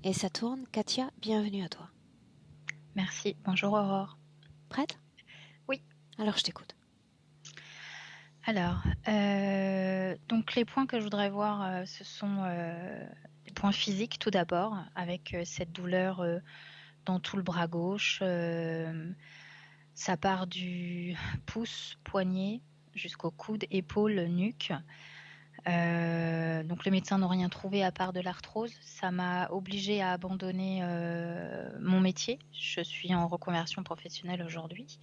et Saturne. Katia, bienvenue à toi. Merci. Bonjour Aurore. Prête? Oui. Alors je t'écoute. Alors, donc les points que je voudrais voir, ce sont les points physiques tout d'abord, avec cette douleur dans tout le bras gauche. Ça part du pouce, poignet, jusqu'au coude, épaule, nuque. Donc les médecins n'ont rien trouvé à part de l'arthrose. Ça m'a obligée à abandonner mon métier. Je suis en reconversion professionnelle aujourd'hui.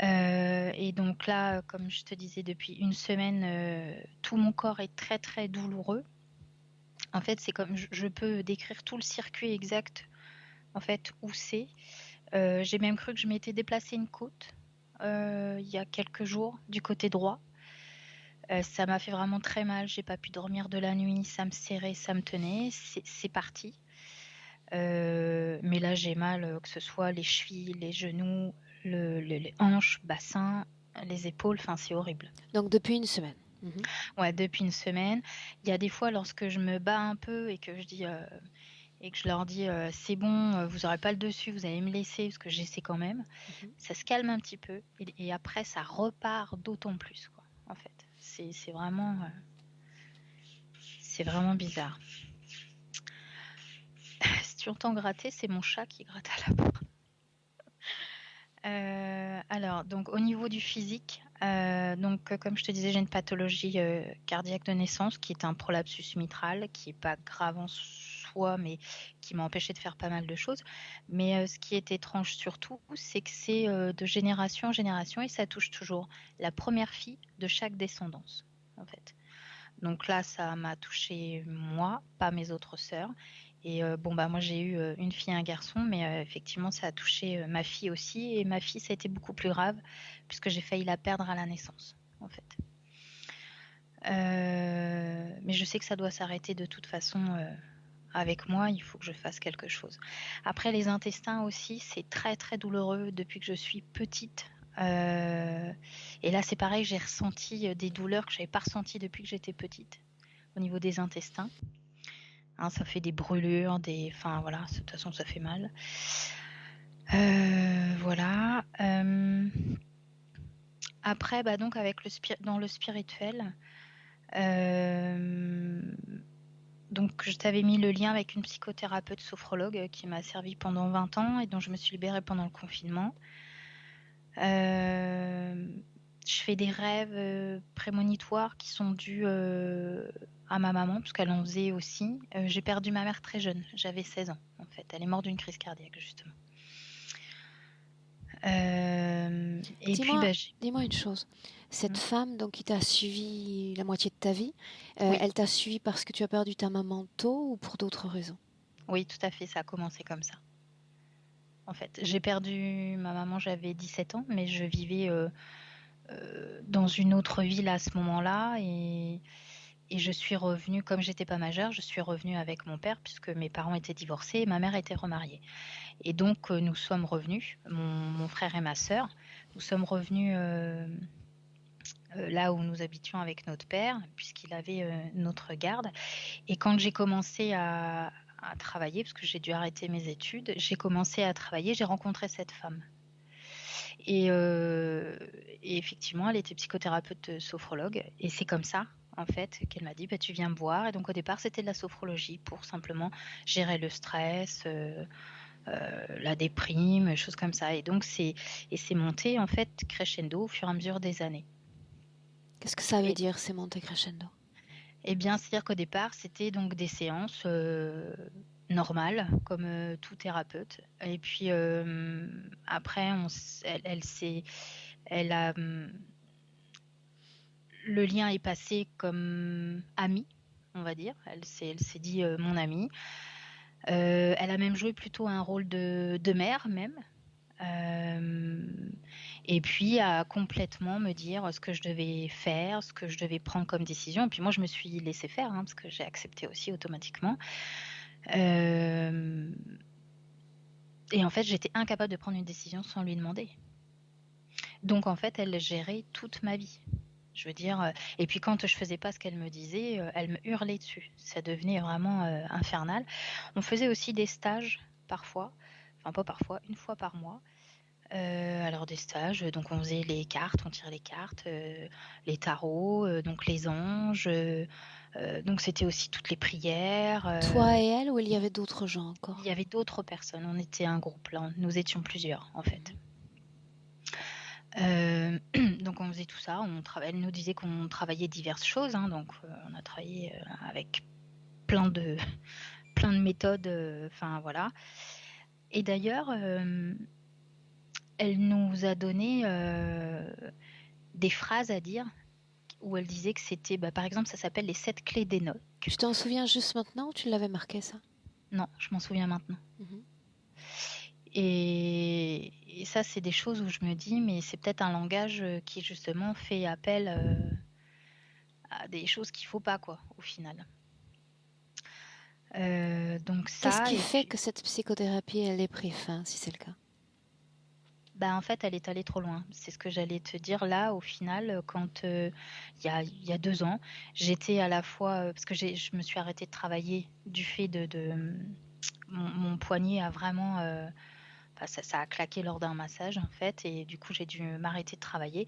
Et donc là, comme je te disais, depuis une semaine, tout mon corps est très très douloureux. En fait, c'est comme je peux décrire tout le circuit exact, en fait, où c'est. J'ai même cru que je m'étais déplacé une côte il y a quelques jours du côté droit. Ça m'a fait vraiment très mal. J'ai pas pu dormir de la nuit. Ça me serrait, ça me tenait. C'est parti. Mais là, j'ai mal, que ce soit les chevilles, les genoux, les hanches, bassin, les épaules. Enfin, c'est horrible. Donc depuis une semaine. Ouais, depuis une semaine. Il y a des fois, lorsque je me bats un peu et que je dis et que je leur dis c'est bon, vous aurez pas le dessus, vous allez me laisser parce que j'essaie quand même. Ça se calme un petit peu et après ça repart d'autant plus quoi. En fait, c'est vraiment bizarre. Si tu entends gratter, c'est mon chat qui gratte à la porte. Alors, donc au niveau du physique, comme je te disais, j'ai une pathologie cardiaque de naissance qui est un prolapsus mitral, qui est pas grave en soi, mais qui m'a empêché de faire pas mal de choses. Mais ce qui est étrange surtout, c'est que c'est de génération en génération et ça touche toujours la première fille de chaque descendance, en fait. Donc là, ça m'a touché moi, pas mes autres sœurs. Et moi j'ai eu une fille et un garçon, mais effectivement ça a touché ma fille aussi. Et ma fille, ça a été beaucoup plus grave puisque j'ai failli la perdre à la naissance, en fait. Mais je sais que ça doit s'arrêter de toute façon avec moi. Il faut que je fasse quelque chose. Après les intestins aussi, c'est très très douloureux depuis que je suis petite. Et là, c'est pareil, j'ai ressenti des douleurs que je n'avais pas ressenties depuis que j'étais petite au niveau des intestins. Hein, ça fait des brûlures, enfin voilà, de toute façon ça fait mal. Voilà. Après, donc avec dans le spirituel, donc je t'avais mis le lien avec une psychothérapeute sophrologue qui m'a servi pendant 20 ans et dont je me suis libérée pendant le confinement. Je fais des rêves prémonitoires qui sont dus à ma maman, parce qu'elle en faisait aussi. J'ai perdu ma mère très jeune, j'avais 16 ans en fait. Elle est morte d'une crise cardiaque justement. Dis-moi une chose. Cette femme donc qui t'a suivi la moitié de ta vie, oui. elle t'a suivi parce que tu as perdu ta maman tôt ou pour d'autres raisons? Oui, tout à fait, ça a commencé comme ça. En fait, j'ai perdu ma maman, j'avais 17 ans, mais je vivais dans une autre ville à ce moment-là et je suis revenue, comme j'étais pas majeure, je suis revenue avec mon père puisque mes parents étaient divorcés et ma mère était remariée. Et donc nous sommes revenus, mon frère et ma sœur, nous sommes revenus là où nous habitions avec notre père puisqu'il avait notre garde. Et quand j'ai commencé à travailler, parce que j'ai dû arrêter mes études, j'ai commencé à travailler, j'ai rencontré cette femme. Et effectivement, elle était psychothérapeute sophrologue. Et c'est comme ça, en fait, qu'elle m'a dit, tu viens me voir. Et donc, au départ, c'était de la sophrologie pour simplement gérer le stress, la déprime, choses comme ça. Et donc, c'est monté, en fait, crescendo au fur et à mesure des années. Qu'est-ce que ça veut dire, c'est monté crescendo? Eh bien, c'est-à-dire qu'au départ, c'était donc des séances normales, comme tout thérapeute. Et puis après, elle a, le lien est passé comme amie, on va dire. Elle s'est dit mon amie. Elle a même joué plutôt un rôle de mère même. Et puis à complètement me dire ce que je devais faire, ce que je devais prendre comme décision. Et puis moi, je me suis laissée faire, parce que j'ai accepté aussi automatiquement. Et en fait, j'étais incapable de prendre une décision sans lui demander. Donc en fait, elle gérait toute ma vie. Je veux dire, et puis quand je faisais pas ce qu'elle me disait, elle me hurlait dessus. Ça devenait vraiment infernal. On faisait aussi des stages parfois, enfin pas parfois, une fois par mois. Alors des stages, donc on faisait les cartes, on tirait les cartes, les tarots, donc les anges. Donc c'était aussi toutes les prières. Toi et elle, ou il y avait d'autres gens Il encore? y avait d'autres personnes. On était un groupe là. Nous étions plusieurs en fait. Donc on faisait tout ça. Elle nous disait qu'on travaillait diverses choses. Hein, donc on a travaillé avec plein de méthodes. Enfin voilà. Et d'ailleurs, elle nous a donné des phrases à dire où elle disait que c'était, par exemple, ça s'appelle les 7 clés d'Enoch. Tu t'en souviens juste maintenant ou tu l'avais marqué ça? Non, je m'en souviens maintenant. Mhm. Et ça, c'est des choses où je me dis, mais c'est peut-être un langage qui justement fait appel à des choses qu'il faut pas, quoi, au final. Donc Qu'est-ce ça, qui et fait puis, que cette psychothérapie, elle ait pris fin, si c'est le cas? en fait, elle est allée trop loin. C'est ce que j'allais te dire là, au final, quand il y a 2 ans, j'étais à la fois, parce que je me suis arrêtée de travailler du fait de mon poignet a vraiment, enfin, ça a claqué lors d'un massage en fait, et du coup j'ai dû m'arrêter de travailler.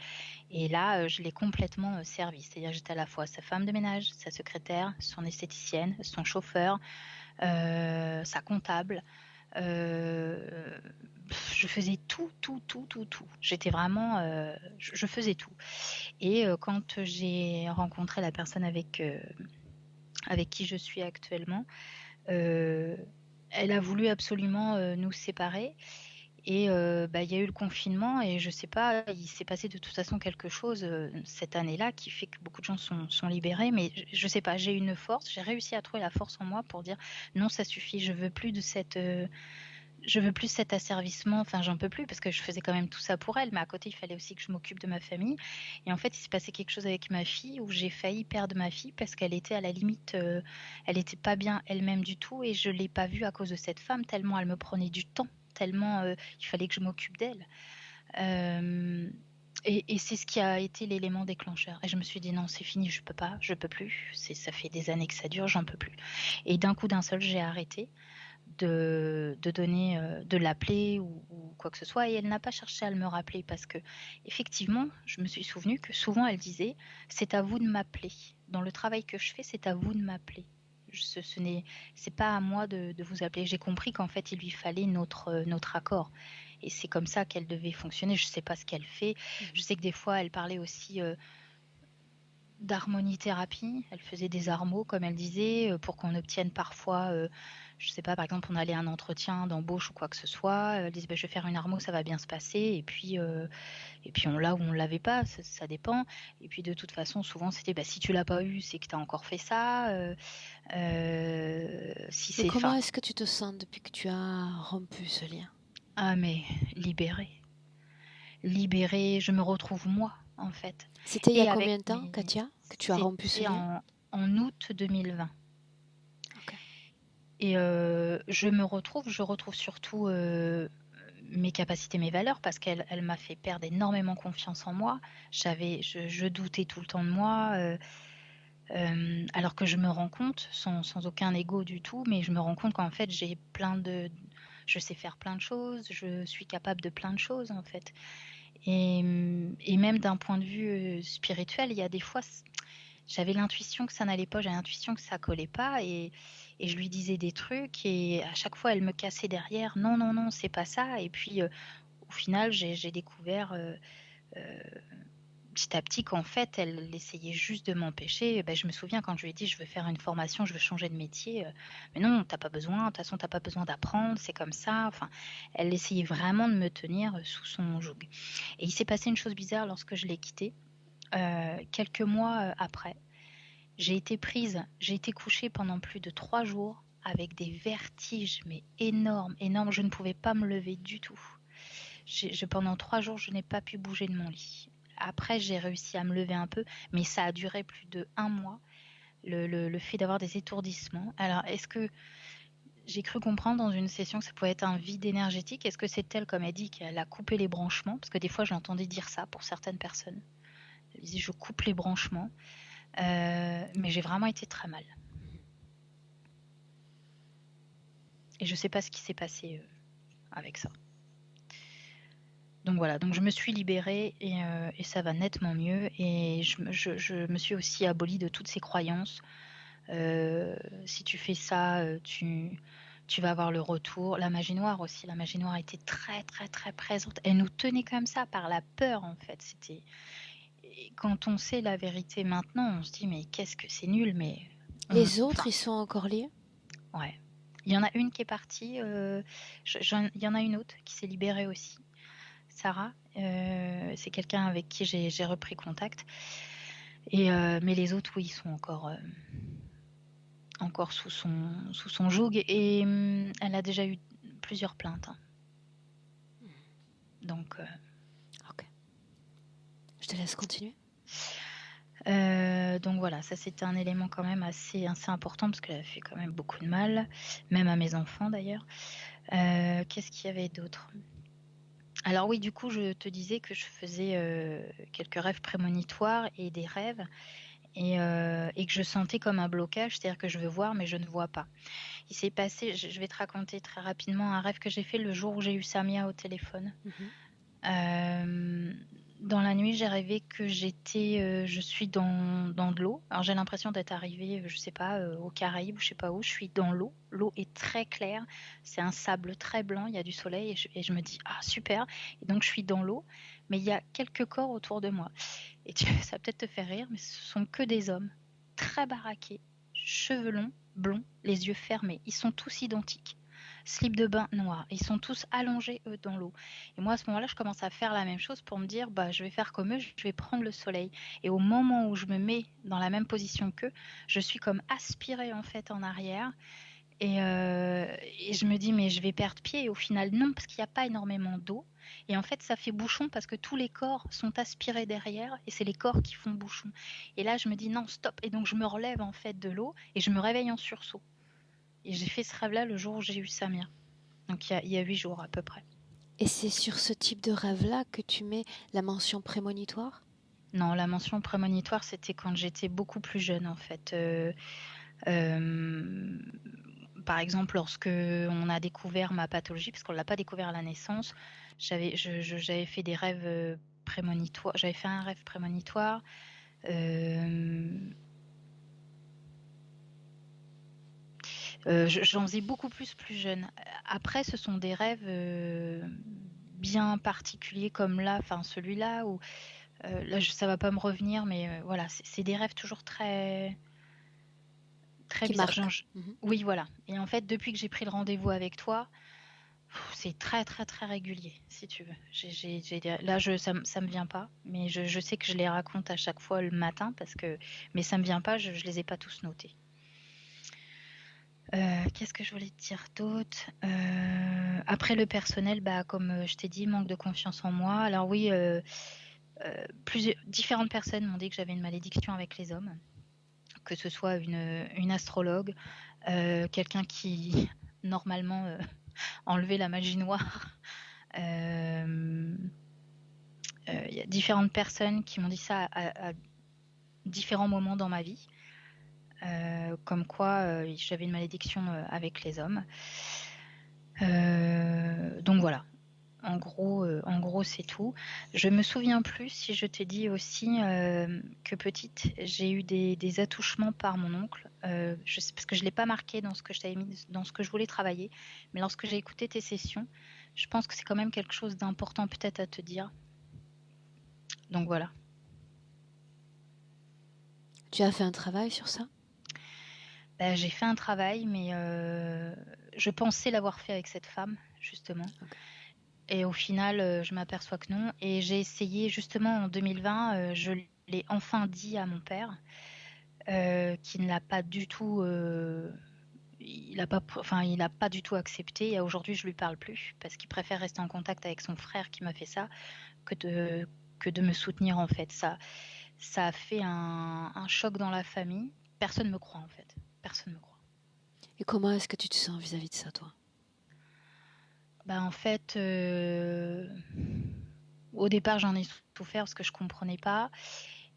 Et là, je l'ai complètement servi. C'est-à-dire j'étais à la fois sa femme de ménage, sa secrétaire, son esthéticienne, son chauffeur, sa comptable. Je faisais tout. J'étais vraiment, je faisais tout. Et quand j'ai rencontré la personne avec qui je suis actuellement, elle a voulu absolument nous séparer. Et il y a eu le confinement et je sais pas, il s'est passé de toute façon quelque chose cette année-là qui fait que beaucoup de gens sont libérés. Mais je sais pas, j'ai une force, j'ai réussi à trouver la force en moi pour dire non, ça suffit, je veux plus cet asservissement. Enfin, j'en peux plus parce que je faisais quand même tout ça pour elle, mais à côté, il fallait aussi que je m'occupe de ma famille. Et en fait, il s'est passé quelque chose avec ma fille où j'ai failli perdre ma fille parce qu'elle était à la limite, elle était pas bien elle-même du tout et je l'ai pas vue à cause de cette femme tellement elle me prenait du temps, tellement il fallait que je m'occupe d'elle. Et c'est ce qui a été l'élément déclencheur. Et je me suis dit non, c'est fini, je peux pas, je peux plus. Ça fait des années que ça dure, j'en peux plus. Et d'un coup d'un seul, j'ai arrêté de donner, de l'appeler ou quoi que ce soit. Et elle n'a pas cherché à me rappeler parce que effectivement, je me suis souvenu que souvent elle disait c'est à vous de m'appeler. Dans le travail que je fais, c'est à vous de m'appeler. C'est pas à moi de vous appeler. J'ai compris qu'en fait il lui fallait notre accord. Et c'est comme ça qu'elle devait fonctionner. Je sais pas ce qu'elle fait. Je sais que des fois elle parlait aussi d'harmonithérapie. Elle faisait des armos, comme elle disait, pour qu'on obtienne parfois, je sais pas, par exemple, on allait à un entretien d'embauche ou quoi que ce soit. Elle disait, je vais faire une armo, ça va bien se passer. Et puis on l'a ou on l'avait pas, ça dépend. Et puis de toute façon, souvent c'était, si tu l'as pas eu, c'est que tu as encore fait ça. Si Et c'est, comment enfin, est-ce que tu te sens depuis que tu as rompu ce lien? ah mais libérée, je me retrouve moi en fait. C'était il y a Et avec combien de temps, mes, Katia, que tu as rompu ce c'était lien? en août 2020. Ok. Et je retrouve surtout mes capacités, mes valeurs, parce qu'elle m'a fait perdre énormément confiance en moi. Je doutais tout le temps de moi, alors que je me rends compte, sans aucun ego du tout, mais je me rends compte qu'en fait, je sais faire plein de choses, je suis capable de plein de choses, en fait. Et même d'un point de vue spirituel, il y a des fois, j'avais l'intuition que ça n'allait pas, j'avais l'intuition que ça collait pas, et je lui disais des trucs et à chaque fois elle me cassait derrière. Non, non, non, c'est pas ça. Et puis au final, j'ai découvert euh, petit à petit qu'en fait, elle essayait juste de m'empêcher. Je me souviens quand je lui ai dit je veux faire une formation, je veux changer de métier. Mais non, t'as pas besoin. De toute façon, t'as pas besoin d'apprendre. C'est comme ça. Enfin, elle essayait vraiment de me tenir sous son joug. Et il s'est passé une chose bizarre lorsque je l'ai quittée. Quelques mois après, j'ai été couchée pendant plus de 3 jours avec des vertiges, mais énormes, énormes. Je ne pouvais pas me lever du tout. Pendant 3 jours, je n'ai pas pu bouger de mon lit. Après, j'ai réussi à me lever un peu, mais ça a duré plus de 1 mois, le fait d'avoir des étourdissements. Alors, est-ce que j'ai cru comprendre dans une session que ça pouvait être un vide énergétique? Est-ce que c'est elle, comme elle dit, qu'elle a coupé les branchements? Parce que des fois, je l'entendais dire ça pour certaines personnes. Elle disait je coupe les branchements. Mais j'ai vraiment été très mal. Et je sais pas ce qui s'est passé avec ça. Donc voilà, donc je me suis libérée et ça va nettement mieux. Et je me suis aussi abolie de toutes ces croyances. Si tu fais ça, tu vas avoir le retour. La magie noire aussi, la magie noire était très très très présente. Elle nous tenait comme ça par la peur en fait. Et quand on sait la vérité maintenant, on se dit mais qu'est-ce que c'est nul, mais Les autres, ils sont encore liés? ouais. Il y en a une qui est partie, il y en a une autre qui s'est libérée aussi. Sarah, c'est quelqu'un avec qui j'ai repris contact. Mais les autres, oui, ils sont encore sous son joug. Et elle a déjà eu plusieurs plaintes. Hein. Donc, Ok. Je te laisse continuer. donc voilà, ça c'était un élément quand même assez important parce qu'elle a fait quand même beaucoup de mal, même à mes enfants d'ailleurs. Qu'est-ce qu'il y avait d'autre ? Alors oui, du coup, je te disais que je faisais quelques rêves prémonitoires et des rêves et que je sentais comme un blocage, c'est-à-dire que je veux voir mais je ne vois pas. Il s'est passé, je vais te raconter très rapidement un rêve que j'ai fait le jour où j'ai eu Samia au téléphone. Dans la nuit, j'ai rêvé que je suis dans de l'eau. Alors j'ai l'impression d'être arrivée, je sais pas, aux Caraïbes, je sais pas où. Je suis dans l'eau. L'eau est très claire. C'est un sable très blanc. Il y a du soleil et je me dis ah super. Et donc je suis dans l'eau, mais il y a quelques corps autour de moi. Et ça va peut-être te faire rire, mais ce sont que des hommes très baraqués, cheveux longs, blonds, les yeux fermés. Ils sont tous identiques. Slip de bain noir. Ils sont tous allongés, eux, dans l'eau. Et moi, à ce moment-là, je commence à faire la même chose pour me dire, bah, je vais faire comme eux, je vais prendre le soleil. Et au moment où je me mets dans la même position qu'eux, je suis comme aspirée, en fait, en arrière. Et je me dis, mais je vais perdre pied. Et au final, non, parce qu'il n'y a pas énormément d'eau. Et en fait, ça fait bouchon parce que tous les corps sont aspirés derrière et c'est les corps qui font bouchon. Et là, je me dis, non, stop. Et donc, je me relève, en fait, de l'eau et je me réveille en sursaut. Et j'ai fait ce rêve-là le jour où j'ai eu Samia. Donc, il y a 8 jours à peu près. Et c'est sur ce type de rêve-là que tu mets la mention prémonitoire? Non, la mention prémonitoire, c'était quand j'étais beaucoup plus jeune, en fait. Par exemple, lorsque on a découvert ma pathologie, parce qu'on ne l'a pas découvert à la naissance, j'avais fait des rêves prémonitoires. J'avais fait un rêve prémonitoire. J'en faisais beaucoup plus jeune. Après, ce sont des rêves bien particuliers comme là, enfin celui-là, où là, ça va pas me revenir, mais voilà, c'est des rêves toujours très Qui bizarres. marquent. Oui, voilà. Et en fait, depuis que j'ai pris le rendez-vous avec toi, c'est très très très régulier, si tu veux. Là, ça me vient pas, mais je sais que je les raconte à chaque fois le matin mais ça me vient pas, je les ai pas tous notés. Qu'est-ce que je voulais te dire d'autre? Après le personnel, bah, comme je t'ai dit, manque de confiance en moi. Alors oui, différentes personnes m'ont dit que j'avais une malédiction avec les hommes, que ce soit une astrologue, quelqu'un qui normalement enlevait la magie noire. Il y a différentes personnes qui m'ont dit ça à différents moments dans ma vie, comme quoi j'avais une malédiction avec les hommes. Donc voilà. En gros, c'est tout. Je me souviens plus si je t'ai dit aussi que petite, j'ai eu des attouchements par mon oncle. Parce que je ne l'ai pas marqué dans ce que je t'avais mis, dans ce que je voulais travailler. Mais lorsque j'ai écouté tes sessions, je pense que c'est quand même quelque chose d'important peut-être à te dire. Donc voilà. Tu as fait un travail sur ça? J'ai fait un travail, mais je pensais l'avoir fait avec cette femme, justement. Okay. Et au final, je m'aperçois que non. Et j'ai essayé, justement, en 2020, je l'ai enfin dit à mon père, qui ne l'a pas du tout... il n'a pas du tout accepté. Et aujourd'hui, je lui parle plus, parce qu'il préfère rester en contact avec son frère qui m'a fait ça, que de me soutenir, en fait. Ça a fait un choc dans la famille. Personne ne me croit, en fait. Personne ne me croit. Et comment est-ce que tu te sens vis-à-vis de ça, toi? En fait, au départ, j'en ai souffert parce que je comprenais pas.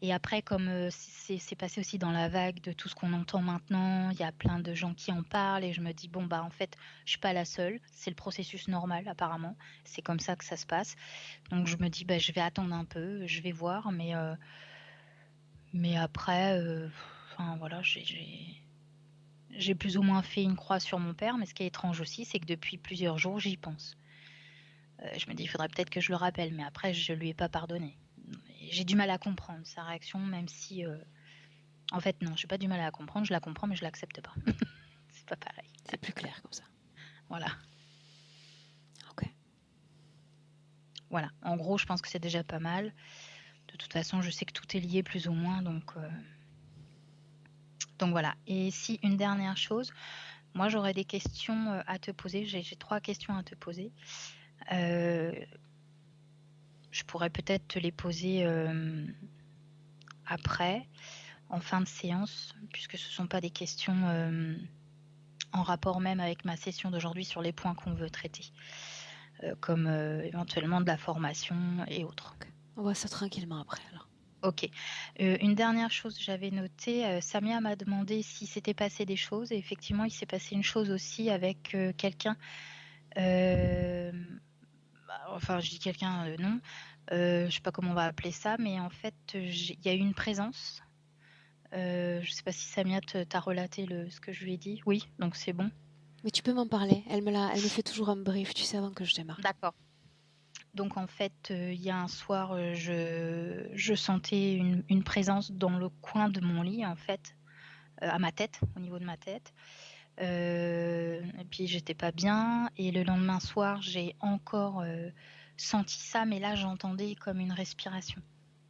Et après, comme c'est passé aussi dans la vague de tout ce qu'on entend maintenant, il y a plein de gens qui en parlent et je me dis, bon, bah en fait, je suis pas la seule. C'est le processus normal, apparemment. C'est comme ça que ça se passe. Donc je me dis, bah, je vais attendre un peu, je vais voir. Mais après, enfin voilà, j'ai plus ou moins fait une croix sur mon père. Mais ce qui est étrange aussi, c'est que depuis plusieurs jours, j'y pense. Je me dis, il faudrait peut-être que je le rappelle. Mais après, je lui ai pas pardonné. J'ai du mal à comprendre sa réaction, même si... En fait, non, j'ai pas du mal à la comprendre. Je la comprends, mais je l'accepte pas. C'est pas pareil. C'est plus clair comme ça. Voilà. Ok. Voilà. En gros, je pense que c'est déjà pas mal. De toute façon, je sais que tout est lié plus ou moins, donc voilà. Et si une dernière chose, moi j'aurais des questions à te poser. J'ai 3 questions à te poser. Je pourrais peut-être te les poser après, en fin de séance, puisque ce ne sont pas des questions en rapport même avec ma session d'aujourd'hui sur les points qu'on veut traiter, comme éventuellement de la formation et autres. Ok. On voit ça tranquillement après alors. Ok. Une dernière chose, j'avais noté, Samia m'a demandé si s'était passé des choses, et effectivement, il s'est passé une chose aussi avec quelqu'un. Enfin, je dis quelqu'un, non. Je sais pas comment on va appeler ça, mais en fait, il y a eu une présence. Je sais pas si Samia t'a relaté ce que je lui ai dit. Oui, donc c'est bon. Mais tu peux m'en parler. Elle me fait toujours un brief, tu sais, avant que je démarre. D'accord. Donc en fait, il y a un soir, je sentais une présence dans le coin de mon lit, en fait, à ma tête, au niveau de ma tête. Et puis j'étais pas bien. Et le lendemain soir, j'ai encore senti ça, mais là j'entendais comme une respiration,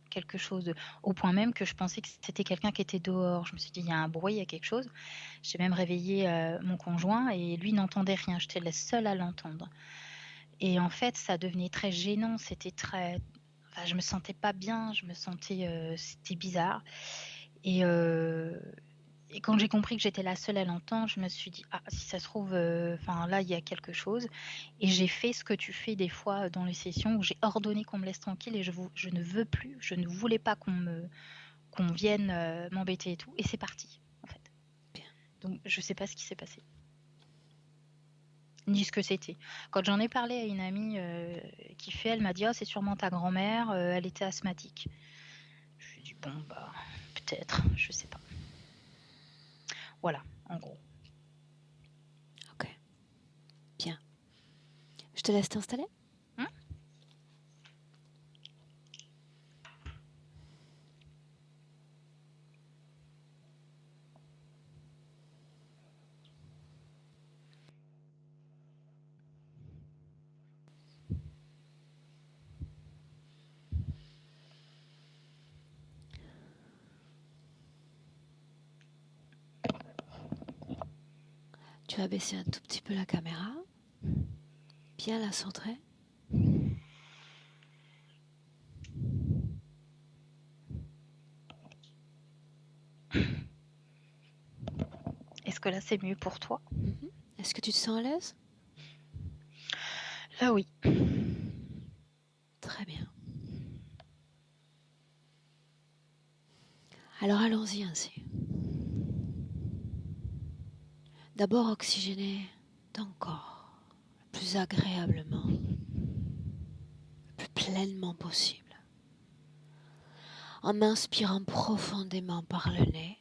quelque chose, au point même que je pensais que c'était quelqu'un qui était dehors. Je me suis dit, il y a un bruit, il y a quelque chose. J'ai même réveillé mon conjoint et lui n'entendait rien. J'étais la seule à l'entendre. Et en fait, ça devenait très gênant. C'était très... Enfin, je me sentais pas bien. Je me sentais... c'était bizarre. Et quand j'ai compris que j'étais la seule à l'entendre, je me suis dit, ah, si ça se trouve, enfin là, il y a quelque chose. Et j'ai fait ce que tu fais des fois dans les sessions où j'ai ordonné qu'on me laisse tranquille et je ne veux plus, je ne voulais pas qu'on vienne m'embêter et tout. Et c'est parti, en fait. Bien. Donc, je sais pas ce qui s'est passé, ni ce que c'était. Quand j'en ai parlé à une amie qui fait, elle m'a dit, oh, c'est sûrement ta grand-mère, elle était asthmatique. Je lui ai dit, bon, bah, peut-être, je sais pas. Voilà, en gros. Ok. Bien. Je te laisse t'installer. Tu vas baisser un tout petit peu la caméra. Bien la centrer. Est-ce que là, c'est mieux pour toi? Est-ce que tu te sens à l'aise? Là, oui. Très bien. Alors allons-y ainsi. D'abord oxygéner ton corps le plus agréablement, le plus pleinement possible. En inspirant profondément par le nez,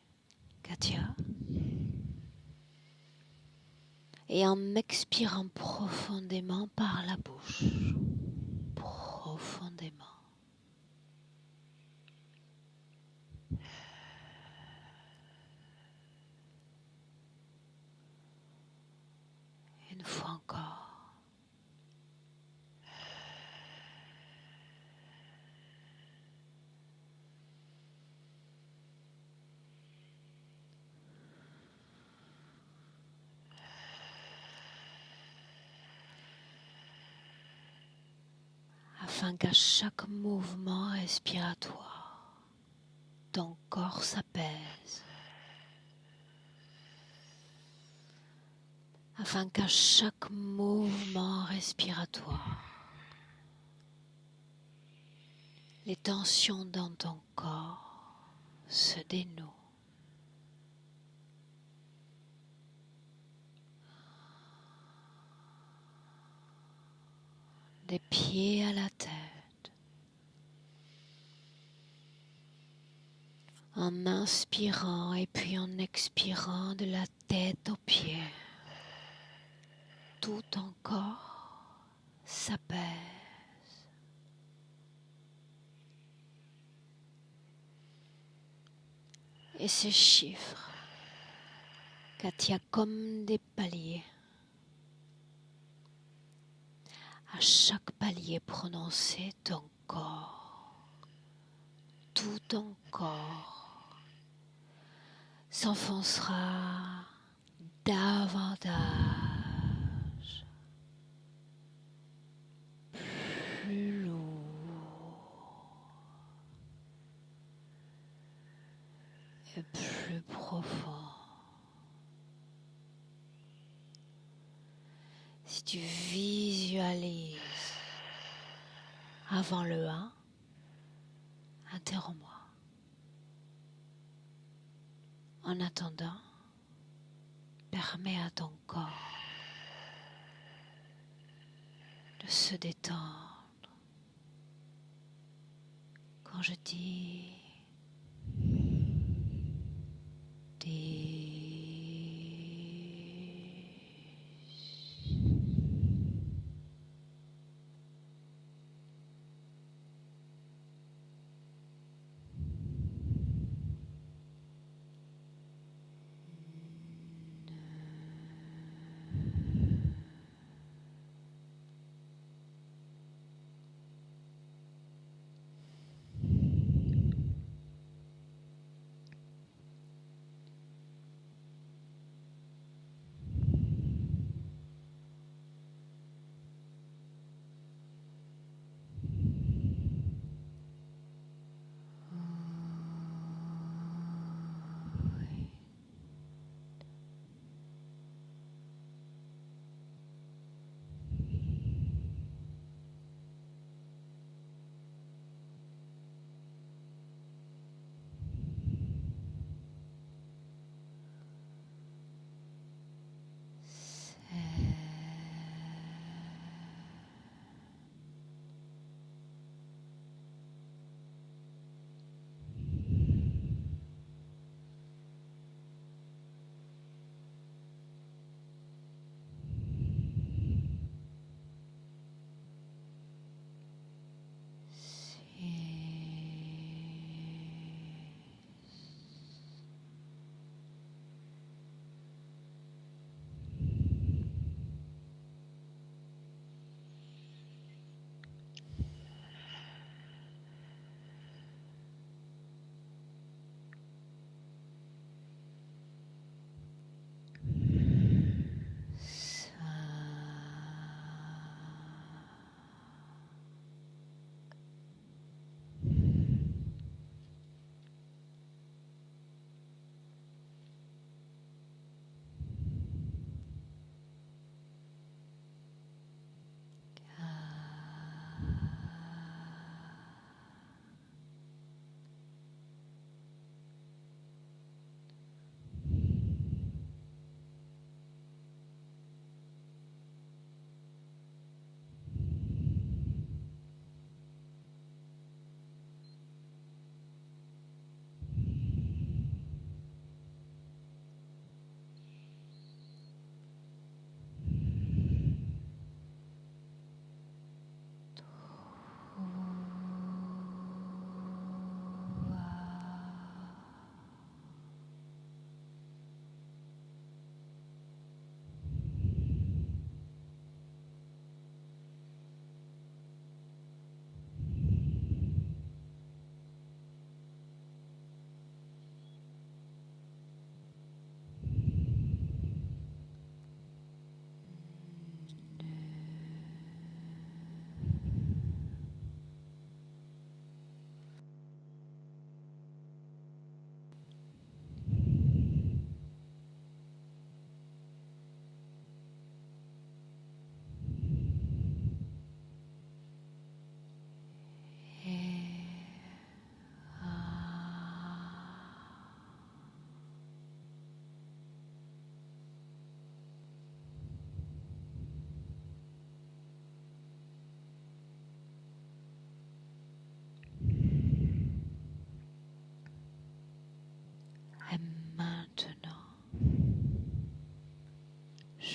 Katia, et en expirant profondément par la bouche, profondément. Une fois encore. Afin qu'à chaque mouvement respiratoire, ton corps s'apaise. Afin qu'à chaque mouvement respiratoire, les tensions dans ton corps se dénoue. Des pieds à la tête. En inspirant et puis en expirant de la tête aux pieds. Tout ton corps s'apaise. Et ces chiffres, Katia, comme des paliers. À chaque palier prononcé, ton corps, tout ton corps s'enfoncera davantage, plus lourd et plus profond. Si tu visualises avant le 1, interromps-moi. En attendant, permets à ton corps de se détendre. Quand je dis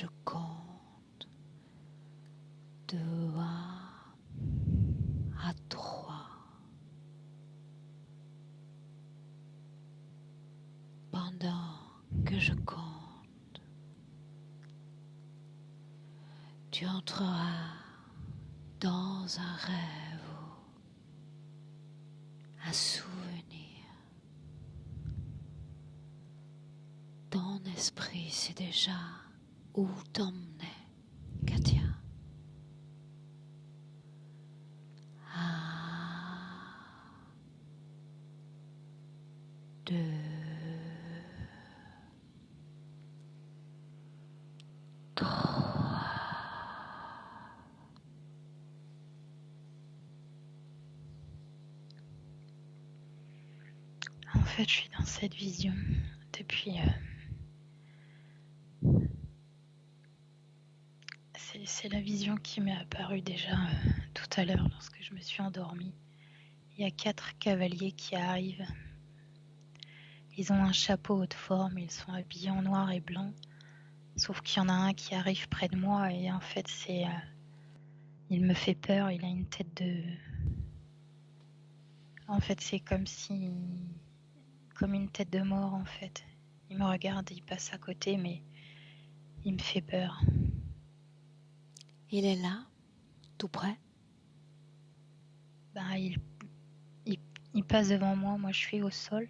je compte de 1 à 3. Pendant que je compte, tu entreras dans un rêve ou un souvenir. Ton esprit sait déjà où t'emmener, Katia. 1, 2, 3. En fait, je suis dans cette vision depuis... c'est la vision qui m'est apparue déjà tout à l'heure lorsque je me suis endormie. Il y a 4 cavaliers qui arrivent. Ils ont un chapeau haute forme, ils sont habillés en noir et blanc. Sauf qu'il y en a un qui arrive près de moi et en fait il me fait peur, il a une tête de... En fait c'est comme une tête de mort en fait. Il me regarde, il passe à côté mais il me fait peur. Il est là, tout près. Il passe devant moi, moi je suis au sol.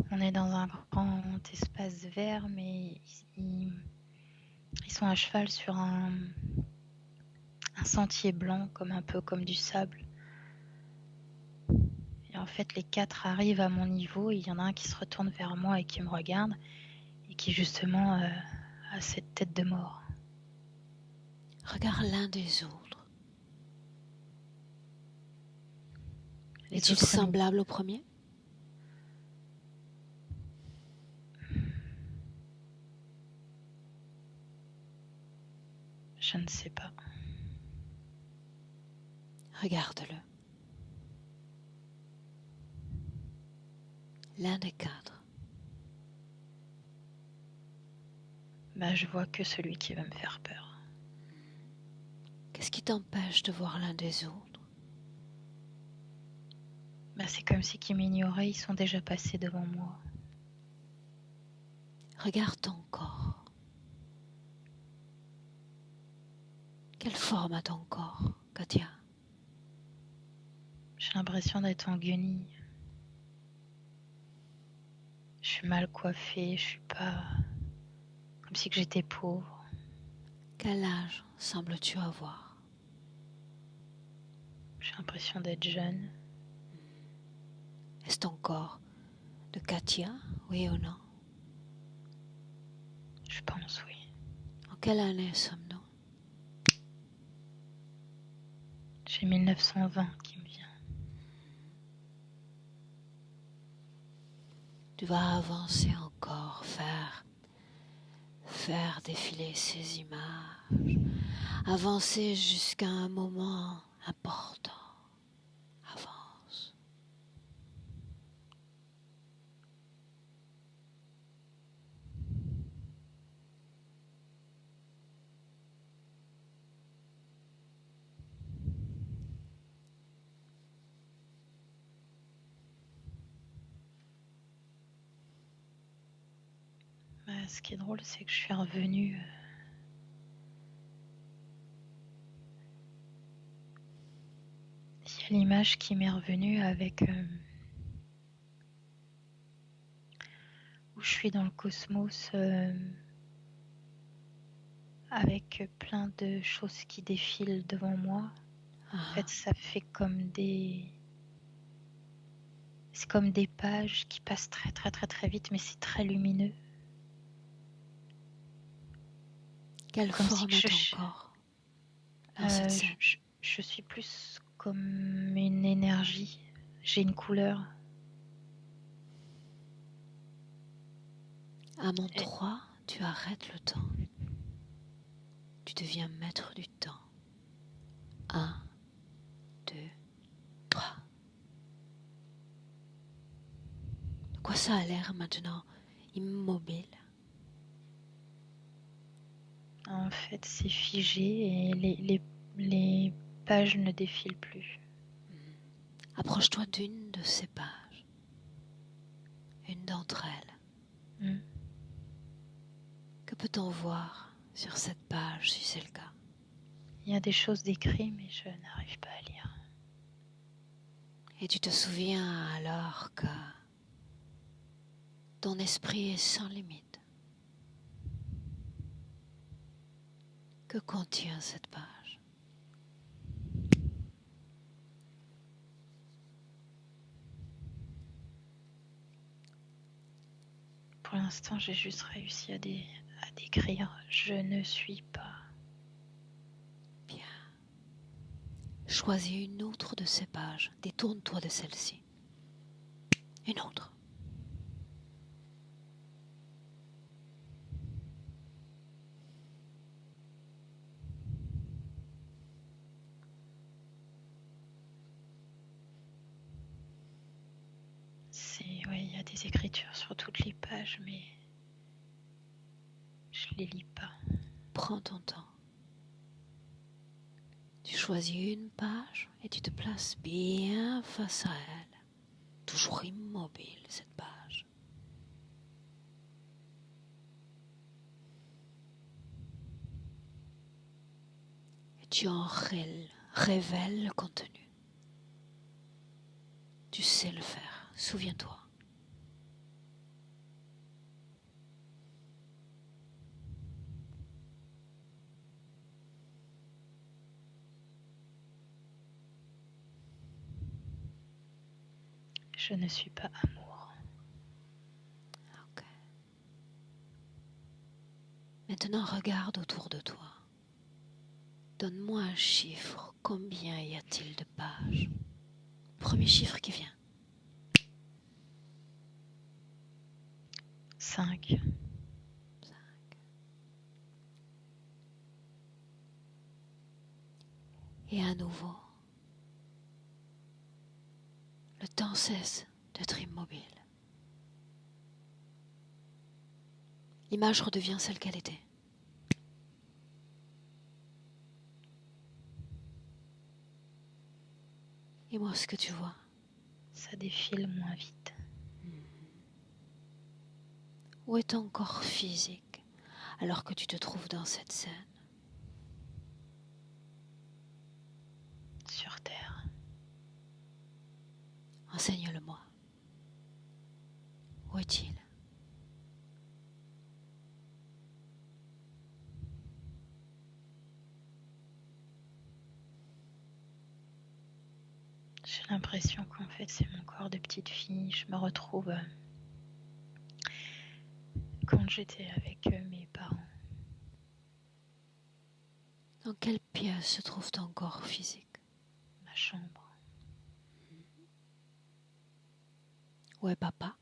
On est dans un grand espace vert mais ils sont à cheval sur un sentier blanc, un peu comme du sable. Et en fait, les 4 arrivent à mon niveau. Et il y en a un qui se retourne vers moi et qui me regarde. Et qui, justement, a cette tête de mort. Regarde l'un des autres. Les Est-il autres, non. semblable au premier? Je ne sais pas. Regarde-le. L'un des 4. Je vois que celui qui va me faire peur. Qu'est-ce qui t'empêche de voir l'un des autres? C'est comme si qu'ils m'ignoraient, ils sont déjà passés devant moi. Regarde ton corps. Quelle forme a ton corps, Katia? J'ai l'impression d'être en guenille. Je suis mal coiffée, je suis pas... Comme si que j'étais pauvre. Quel âge sembles-tu avoir? J'ai l'impression d'être jeune. Est-ce ton corps de Katia, oui ou non? Je pense, oui. En quelle année sommes-nous? J'ai 1920 qui me vient. Tu vas avancer encore, faire défiler ces images, avancer jusqu'à un moment important. Avance. Ce qui est drôle, c'est que je suis revenue... Il y a l'image qui m'est revenue avec... où je suis dans le cosmos avec plein de choses qui défilent devant moi. En fait, ça fait comme des... C'est comme des pages qui passent très très très très vite, mais c'est très lumineux. Quelle Comme forme si a ton corps dans cette scène? je suis plus comme une énergie. J'ai une couleur. À mon 3, tu arrêtes le temps. Tu deviens maître du temps. 1, 2, 3. De quoi ça a l'air maintenant immobile? en fait, c'est figé et les pages ne défilent plus. Approche-toi d'une de ces pages, une d'entre elles. Que peut-on voir sur cette page si c'est le cas? Il y a des choses décrites, mais je n'arrive pas à lire. Et tu te souviens alors que ton esprit est sans limite. Que contient cette page? Pour l'instant, j'ai juste réussi à décrire « Je ne suis pas ». Bien. Choisis une autre de ces pages. Détourne-toi de celle-ci. Une autre. Oui, il y a des écritures sur toutes les pages, mais je les lis pas. Prends ton temps. Tu choisis une page et tu te places bien face à elle. Toujours immobile, cette page. Et tu en révèles le contenu. Tu sais le faire, souviens-toi. Je ne suis pas amour. Ok. Maintenant, regarde autour de toi. Donne-moi un chiffre. Combien y a-t-il de pages? Premier chiffre qui vient. 5. 5. Et à nouveau, le temps cesse d'être immobile. L'image redevient celle qu'elle était. Et moi, ce que tu vois, Ça défile moins vite. où est ton corps physique alors que tu te trouves dans cette scène? Sur terre. Enseigne-le-moi. Où est-il? J'ai l'impression qu'en fait c'est mon corps de petite fille. Je me retrouve quand j'étais avec mes parents. Dans quelle pièce se trouve ton corps physique? Ma chambre. Où est papa?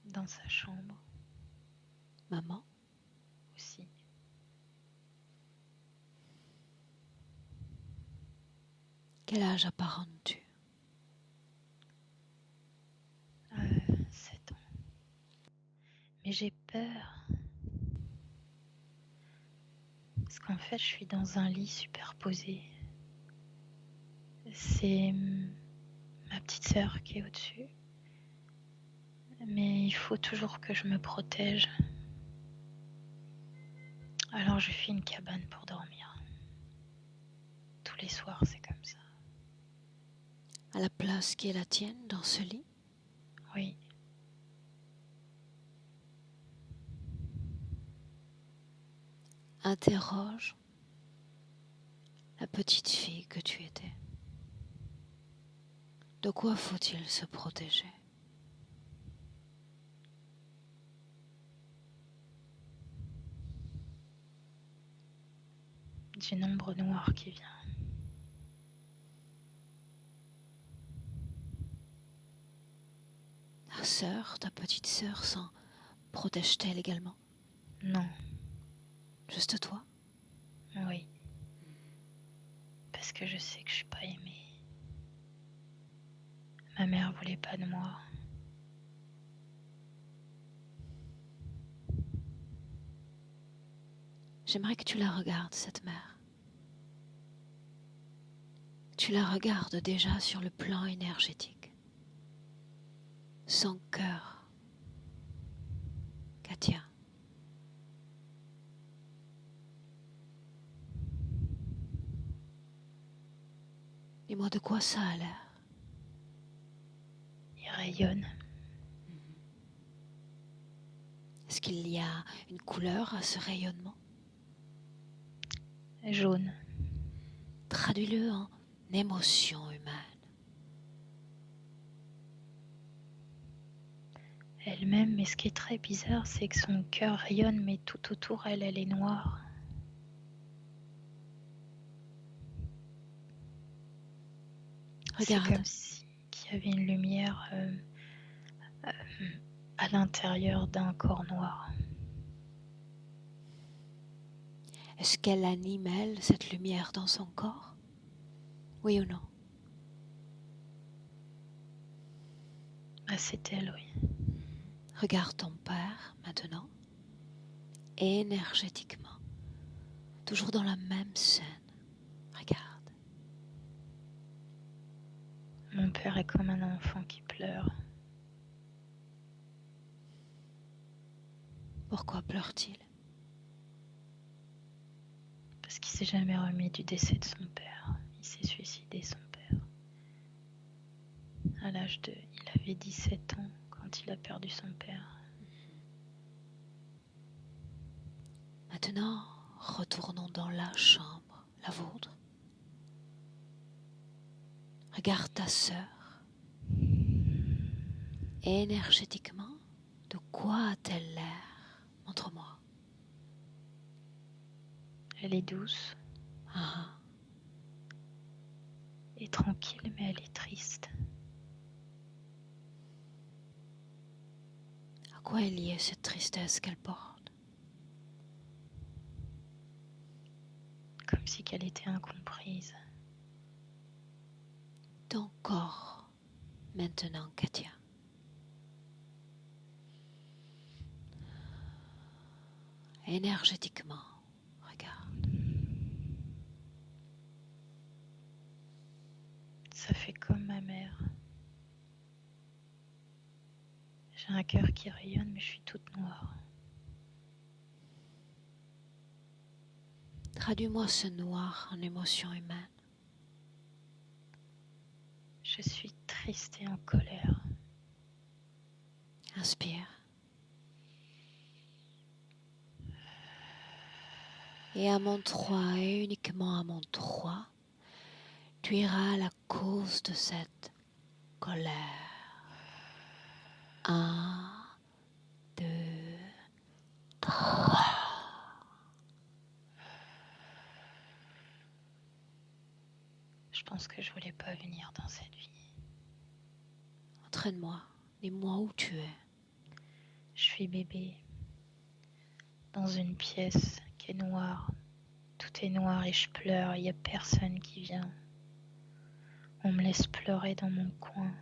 Dans sa chambre Maman? aussi. Quel âge apparentes-tu? 7 ans. Mais j'ai peur. Parce qu'en fait, je suis dans un lit superposé. C'est ma petite sœur qui est au-dessus. Mais il faut toujours que je me protège. Alors je fais une cabane pour dormir. Tous les soirs, c'est comme ça. À la place qui est la tienne dans ce lit? Oui. Interroge la petite fille que tu étais. De quoi faut-il se protéger? D'une ombre noire qui vient. Ta sœur, ta petite sœur, s'en protège-t-elle également? Non. Juste toi? Oui. Parce que je sais que je suis pas aimée. Ma mère voulait pas de moi. J'aimerais que tu la regardes, cette mère. Tu la regardes déjà sur le plan énergétique. Son cœur, Katia. Dis-moi de quoi ça a l'air. Il rayonne. Est-ce qu'il y a une couleur à ce rayonnement? Jaune. Traduis-le en émotion humaine. Elle-même, mais ce qui est très bizarre, c'est que son cœur rayonne, mais tout autour, elle est noire. Regarde. C'est comme si qu'il y avait une lumière à l'intérieur d'un corps noir. Est-ce qu'elle anime, elle, cette lumière dans son corps? Oui ou non? Ah, c'est elle, oui. Regarde ton père maintenant, énergétiquement, toujours dans la même scène. Regarde. Mon père est comme un enfant qui pleure. Pourquoi pleure-t-il? Parce qu'il s'est jamais remis du décès de son père. Il s'est suicidé, son père. À l'âge de... Il avait 17 ans quand il a perdu son père. Maintenant, retournons dans la chambre, la vôtre. Regarde ta sœur. Énergétiquement, de quoi a-t-elle l'air? Montre-moi. Elle est douce Ah, et tranquille, mais elle est triste. à quoi est liée cette tristesse qu'elle porte? Comme si qu'elle était incomprise. Ton corps, maintenant, Katia. Énergétiquement, regarde. Ça fait comme ma mère. J'ai un cœur qui rayonne, mais je suis toute noire. Traduis-moi ce noir en émotion humaine. Je suis triste et en colère. Inspire. Et à mon 3, et uniquement à mon 3, tu iras à la cause de cette colère. 1, 2, 3. Je pense que je voulais pas venir dans cette vie. Entraîne-moi, dis-moi où tu es. Je suis bébé dans une pièce qui est noire. Tout est noir et je pleure. Il n'y a personne qui vient. On me laisse pleurer dans mon coin.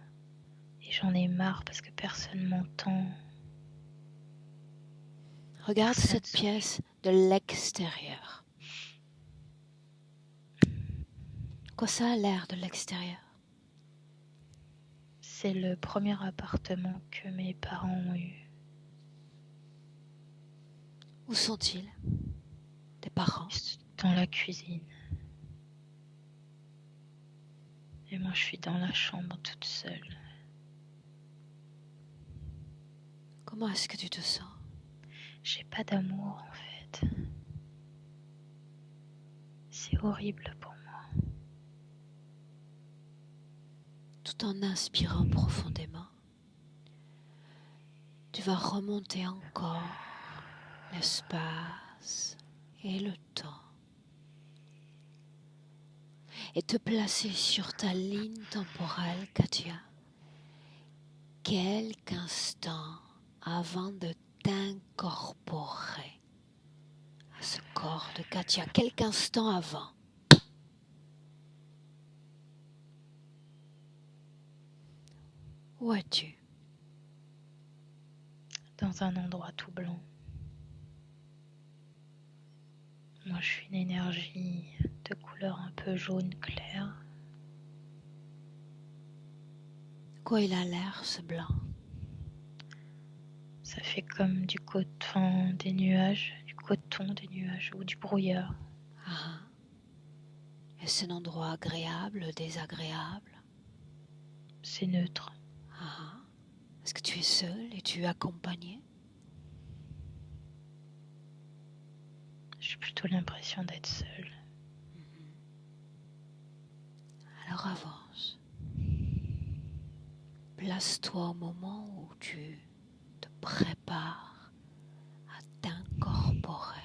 Et j'en ai marre parce que personne m'entend. Regarde Personne cette pièce de l'extérieur. Quoi ça a l'air de l'extérieur? C'est le premier appartement que mes parents ont eu. Où sont-ils? Tes parents? Dans la cuisine. Et moi, je suis dans la chambre toute seule. Comment est-ce que tu te sens? J'ai pas d'amour, en fait. C'est horrible pour moi. Tout en inspirant profondément, tu vas remonter encore l'espace et le temps et te placer sur ta ligne temporelle, Katia, quelques instants avant de t'incorporer à ce corps de Katia, quelques instants avant. Où es-tu? Dans un endroit tout blanc. Moi, je suis une énergie de couleur un peu jaune clair. Quoi il a l'air, ce blanc? Ça fait comme du coton, des nuages, ou du brouillard. Ah. Est-ce un endroit agréable, désagréable? C'est neutre. Ah. Est-ce que tu es seul et tu es accompagné? J'ai plutôt l'impression d'être seule. Alors avance. Place-toi au moment où tu te prépares à t'incorporer.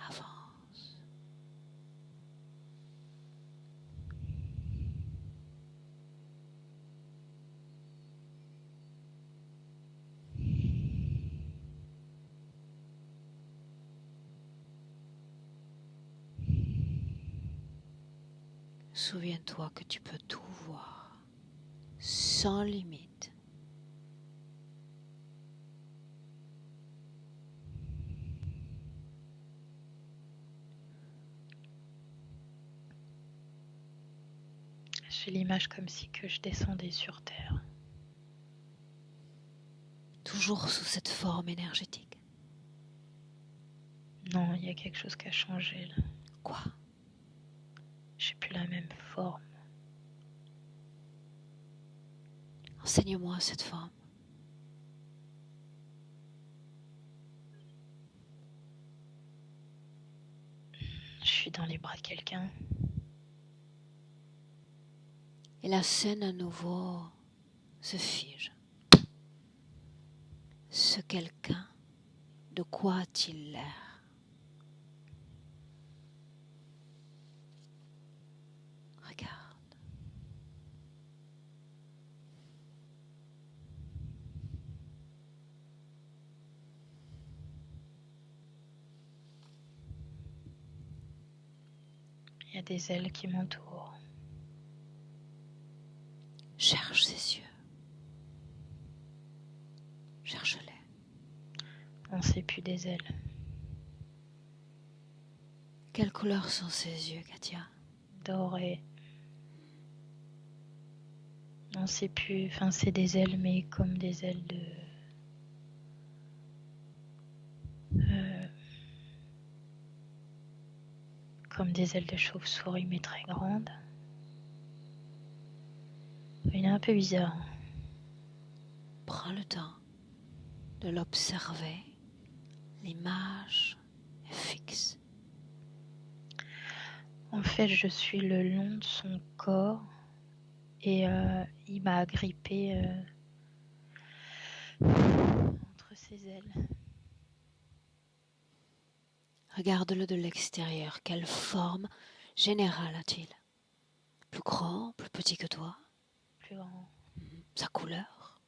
Avance. Souviens-toi que tu peux tout voir, sans limite. J'ai l'image comme si que je descendais sur Terre. Toujours sous cette forme énergétique. Non, il y a quelque chose qui a changé là. Quoi? J'ai plus la même forme. Enseigne-moi cette forme. Je suis dans les bras de quelqu'un. Et la scène à nouveau se fige. Ce quelqu'un, de quoi a-t-il l'air? Regarde. Il y a des ailes qui m'entourent. Cherche ses yeux. Cherche-les. On sait plus des ailes. Quelle couleur sont ses yeux, Katia? Doré. On sait plus. Enfin, c'est des ailes, mais comme des ailes de. Comme des ailes de chauve-souris, mais très grandes. Il est un peu bizarre. Prends le temps de l'observer. L'image est fixe. En fait, je suis le long de son corps et il m'a agrippée entre ses ailes. Regarde-le de l'extérieur. Quelle forme générale a-t-il? Plus grand, plus petit que toi? Plus grand. Sa couleur?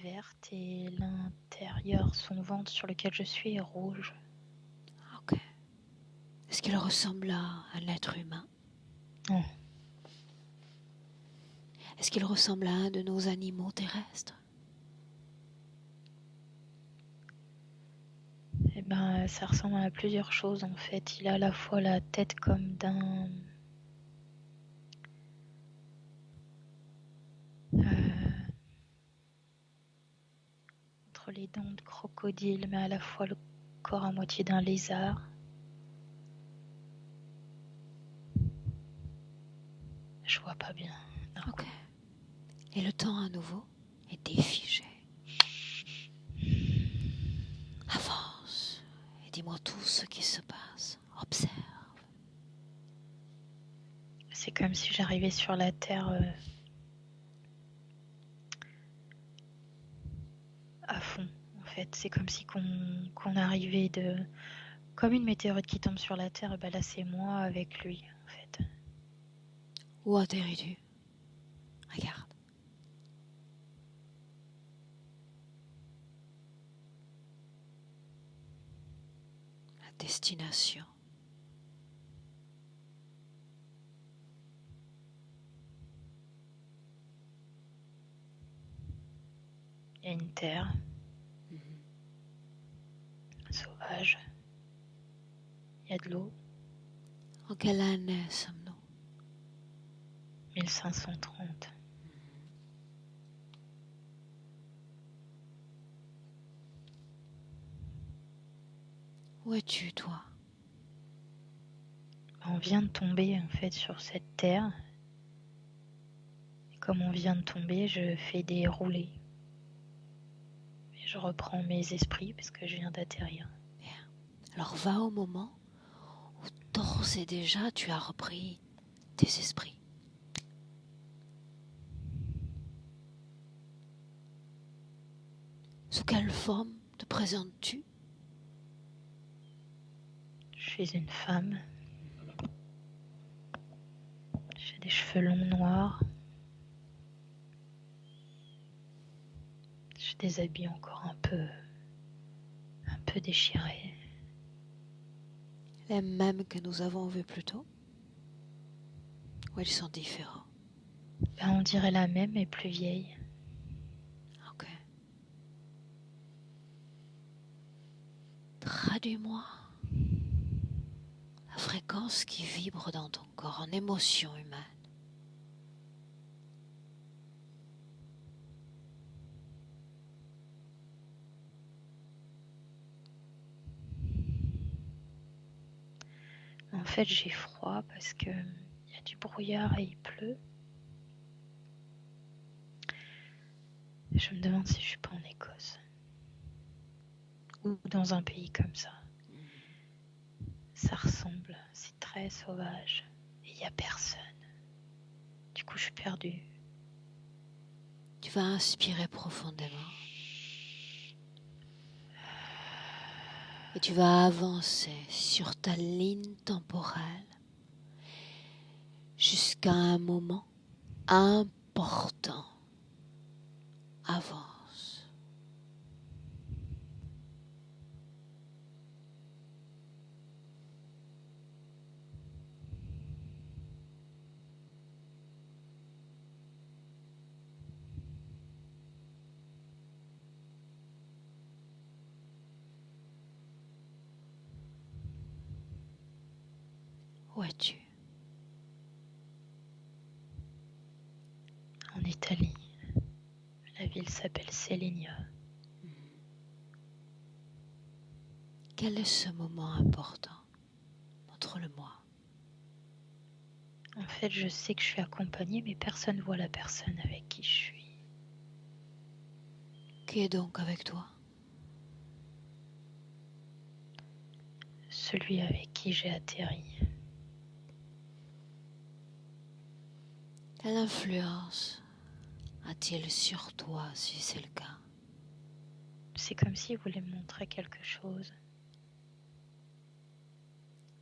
Verte et l'intérieur, son ventre sur lequel je suis est rouge. Ok. Est-ce qu'il ressemble à un être humain? Non. Est-ce qu'il ressemble à un de nos animaux terrestres? Eh ben, ça ressemble à plusieurs choses en fait. Il a à la fois la tête comme d'un entre les dents de crocodile, mais à la fois le corps à moitié d'un lézard. Je vois pas bien. Non. Ok. Et le temps à nouveau est défigé. Avance et dis-moi tout ce qui se passe. Observe. C'est comme si j'arrivais sur la Terre à fond. En fait, c'est comme si qu'on arrivait de comme une météorite qui tombe sur la Terre. Et ben là, c'est moi avec lui, en fait. Où atterris-tu? Regarde. La destination. Il y a une terre, sauvage. Il y a de l'eau. En quelle année sommes-nous? 1530. Où es-tu, toi? On vient de tomber en fait sur cette terre. Et comme on vient de tomber, je fais des roulés. Et je reprends mes esprits parce que je viens d'atterrir. Bien. Alors va au moment où d'ores et déjà tu as repris tes esprits. Sous quelle forme te présentes-tu? Je suis une femme. J'ai des cheveux longs noirs. J'ai des habits encore un peu déchirés. Les mêmes que nous avons vus plus tôt? Ou ils sont différents? On dirait la même mais plus vieille. Ok. Traduis-moi la fréquence qui vibre dans ton corps en émotion humaine. En fait, j'ai froid parce que il y a du brouillard et il pleut. Je me demande si je suis pas en Écosse ou dans un pays comme ça. Ça ressemble, c'est très sauvage et il y a personne. Du coup, je suis perdue. Tu vas inspirer profondément. Et tu vas avancer sur ta ligne temporelle jusqu'à un moment important. Avance. Où es-tu? En Italie, la ville s'appelle Sélénia. Quel est ce moment important? Montre-le-moi. En fait, je sais que je suis accompagnée, mais personne ne voit la personne avec qui je suis. Qui est donc avec toi? Celui avec qui j'ai atterri. Quelle influence a-t-il sur toi si c'est le cas? C'est comme s'il voulait me montrer quelque chose.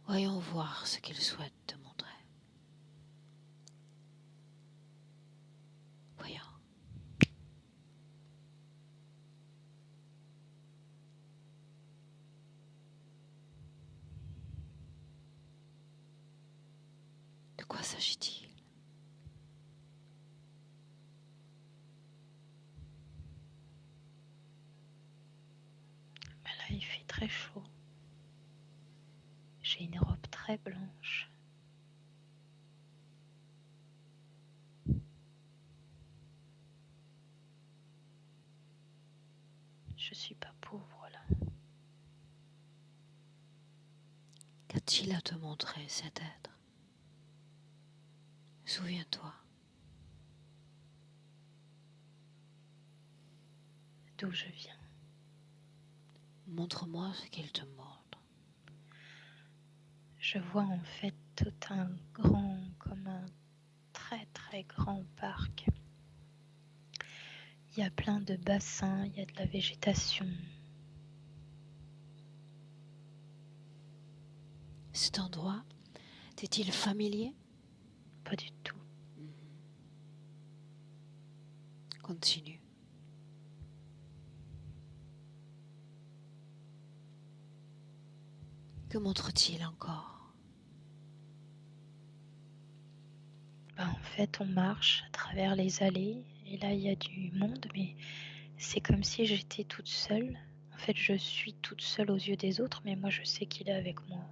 Voyons voir ce qu'il souhaite te montrer. Voyons. De quoi s'agit-il? Mais là, il fait très chaud. J'ai une robe très blanche. Je suis pas pauvre là. Qu'a-t-il à te montrer cet être? Souviens-toi. D'où je viens. Montre-moi ce qu'il te montre. Je vois en fait tout un grand, comme un très très grand parc. Il y a plein de bassins, il y a de la végétation. Cet endroit, t'est-il familier? Pas du tout. Continue. Que montre-t-il encore? En fait, on marche à travers les allées et là, il y a du monde, mais c'est comme si j'étais toute seule. En fait, je suis toute seule aux yeux des autres, mais moi, je sais qu'il est avec moi.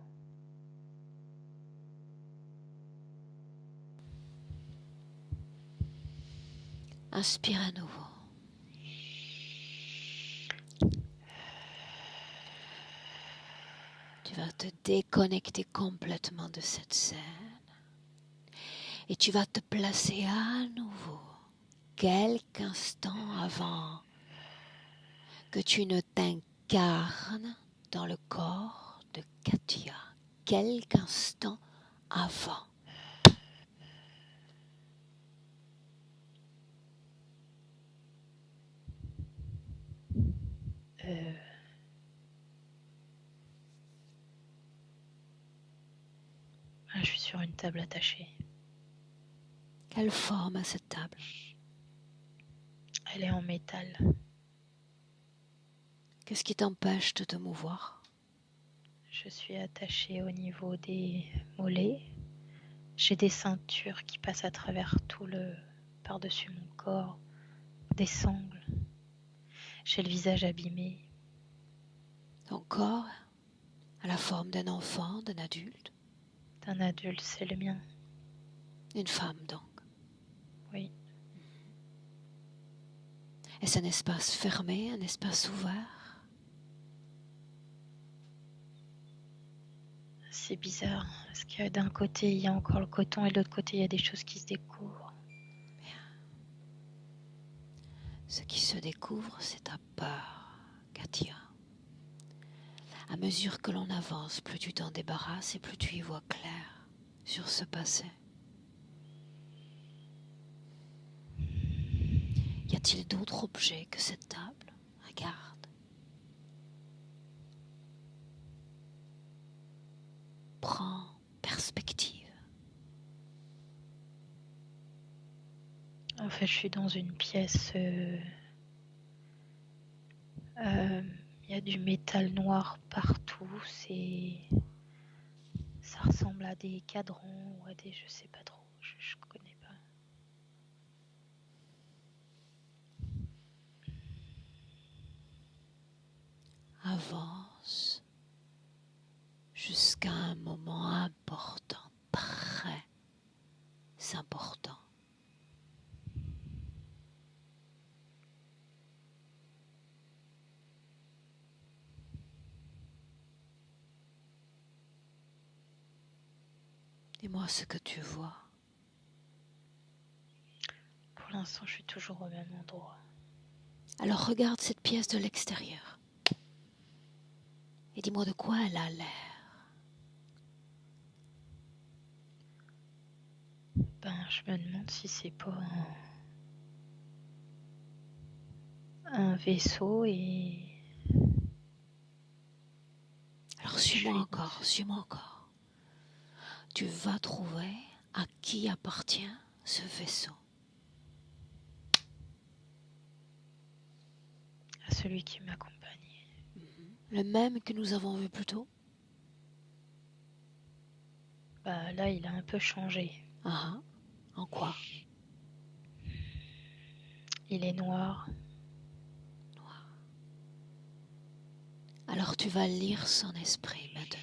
Inspire à nouveau. Tu vas te déconnecter complètement de cette scène et tu vas te placer à nouveau quelques instants avant que tu ne t'incarnes dans le corps de Katia. Quelques instants avant. Je suis sur une table attachée. Quelle forme a cette table? Elle est en métal. Qu'est-ce qui t'empêche de te mouvoir? Je suis attachée au niveau des mollets. J'ai des ceintures qui passent à travers par-dessus mon corps, des sangles. J'ai le visage abîmé. Ton corps a la forme d'un enfant, d'un adulte? D'un adulte, c'est le mien. Une femme donc? Oui. Est-ce un espace fermé, un espace ouvert? C'est bizarre, parce que d'un côté, il y a encore le coton et de l'autre côté, il y a des choses qui se découvrent. Bien. Ce qui se découvre, c'est ta peur, Katia. À mesure que l'on avance, plus tu t'en débarrasses et plus tu y vois clair sur ce passé. Y a-t-il d'autres objets que cette table? Regarde. Prends perspective. En fait, je suis dans une pièce. Il y a du métal noir partout. Ça ressemble à des cadrans ou à des. Je sais pas trop. Je connais pas. Avance jusqu'à un moment important, très important. Dis-moi ce que tu vois. Pour l'instant, je suis toujours au même endroit. Alors regarde cette pièce de l'extérieur. Et dis-moi de quoi elle a l'air. Je me demande si c'est pas un vaisseau et... Alors suis-moi encore. Tu vas trouver à qui appartient ce vaisseau. À celui qui m'accompagnait. Le même que nous avons vu plus tôt? Là, il a un peu changé. Ah, en quoi? Il est noir. Alors tu vas lire son esprit maintenant.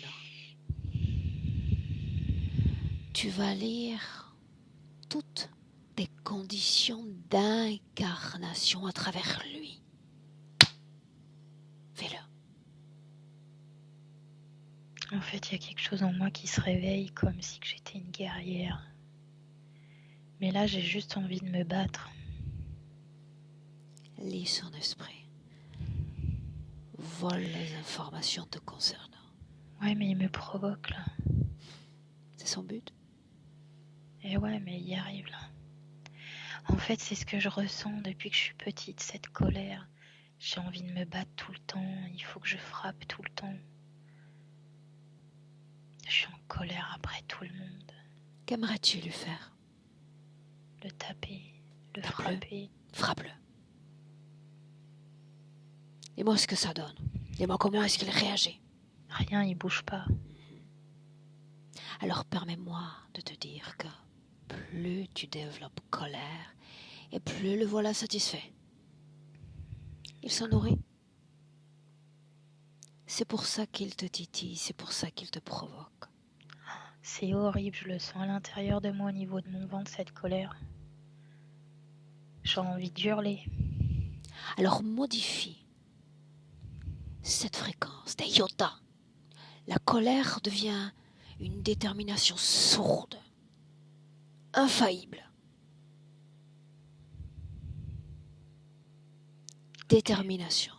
Tu vas lire toutes tes conditions d'incarnation à travers lui. Fais-le. En fait, il y a quelque chose en moi qui se réveille comme si j'étais une guerrière. Mais là, j'ai juste envie de me battre. Lis son esprit. Vole les informations te concernant. Ouais, mais il me provoque là. C'est son but? Et ouais, mais il y arrive là. En fait, c'est ce que je ressens depuis que je suis petite, cette colère. J'ai envie de me battre tout le temps. Il faut que je frappe tout le temps. Je suis en colère après tout le monde. Qu'aimerais-tu lui faire? Le taper, le Tape-le. frapper. Frappe-le. Dis-moi ce que ça donne. Dis-moi comment est-ce qu'il réagit. Rien, il bouge pas. Alors permets-moi de te dire que plus tu développes colère et plus le voilà satisfait. Il s'en nourrit. C'est pour ça qu'il te titille, c'est pour ça qu'il te provoque. C'est horrible, je le sens à l'intérieur de moi, au niveau de mon ventre, cette colère. J'ai envie d'hurler. Alors modifie cette fréquence des iota. La colère devient une détermination sourde, infaillible. Détermination.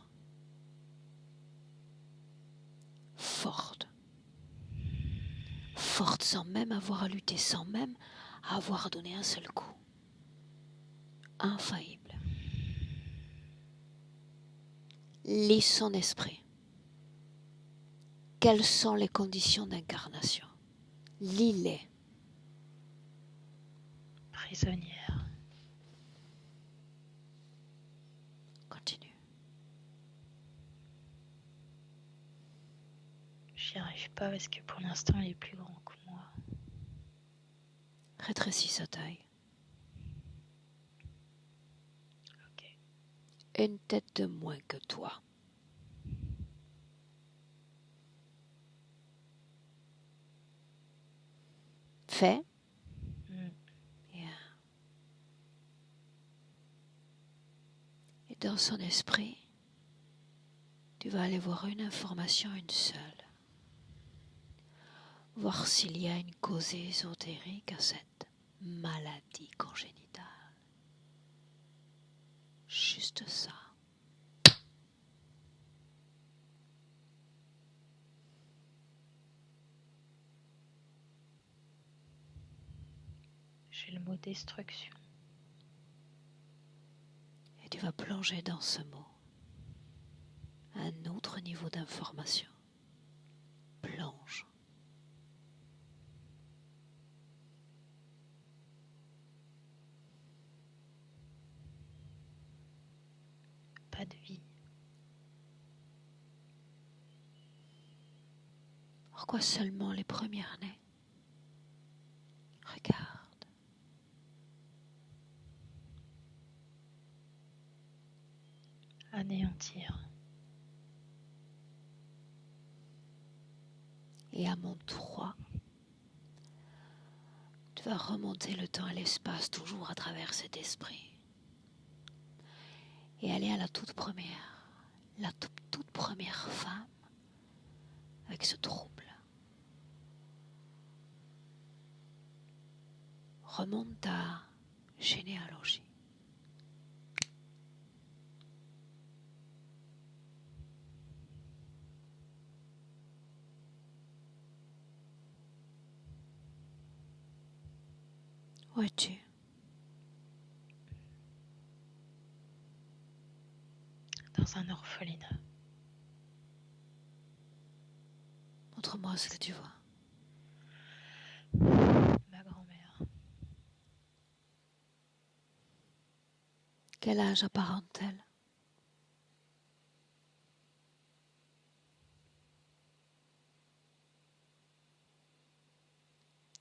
Forte. Forte sans même avoir à lutter, sans même avoir à donner un seul coup. Infaillible. Lis son esprit. Quelles sont les conditions d'incarnation? Lis-les. Prisonnière. Continue. J'y arrive pas parce que pour l'instant il est plus grand que moi. Rétrécis sa taille. Ok. Une tête de moins que toi. Fait. Bien. Et dans son esprit, tu vas aller voir une information, une seule. Voir s'il y a une cause ésotérique à cette maladie congénitale. Juste ça. J'ai le mot destruction. Et tu vas plonger dans ce mot. Un autre niveau d'information. Plonge. Pas de vie. Pourquoi seulement les premières-nées? Regarde. Anéantir. Et à mon 3, tu vas remonter le temps et l'espace toujours à travers cet esprit. Et aller à la toute première femme avec ce trouble. Remonte ta généalogie. Où es-tu? Dans un orphelinat. Montre-moi ce que tu vois. Ma grand-mère. Quel âge apparente-t-elle?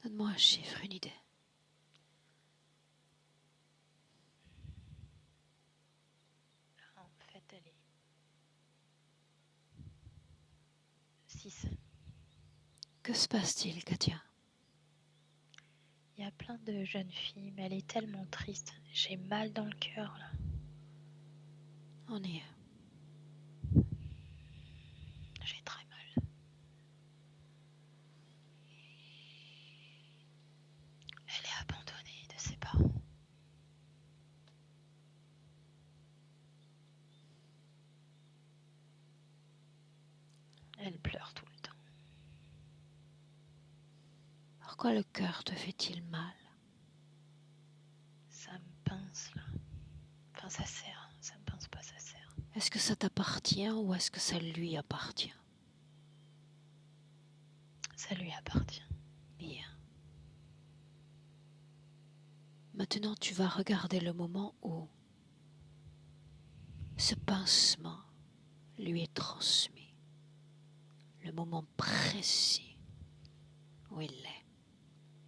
Donne-moi un chiffre, une idée. En fait, elle est 6. Que se passe-t-il, Katia? Il y a plein de jeunes filles, mais elle est tellement triste. J'ai mal dans le cœur, là. On y est. J'ai très mal. Elle est abandonnée de ses parents. Elle pleure tout le temps. Pourquoi le cœur te fait-il mal? Ça me pince, là. Enfin, ça serre. Ça me pince pas, ça serre. Est-ce que ça t'appartient ou est-ce que ça lui appartient? Ça lui appartient. Bien. Maintenant, tu vas regarder le moment où ce pincement lui est transmis. Le moment précis où il est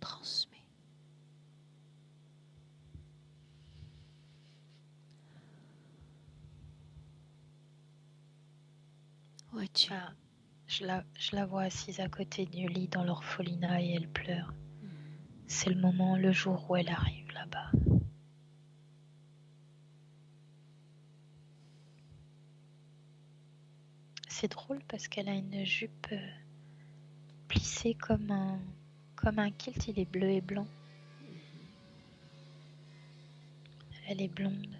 transmis. Où es-tu? Ah, Je la vois assise à côté du lit dans l'orphelinat et elle pleure. C'est le moment, le jour où elle arrive là-bas. C'est drôle parce qu'elle a une jupe plissée comme un kilt, il est bleu et blanc. Elle est blonde.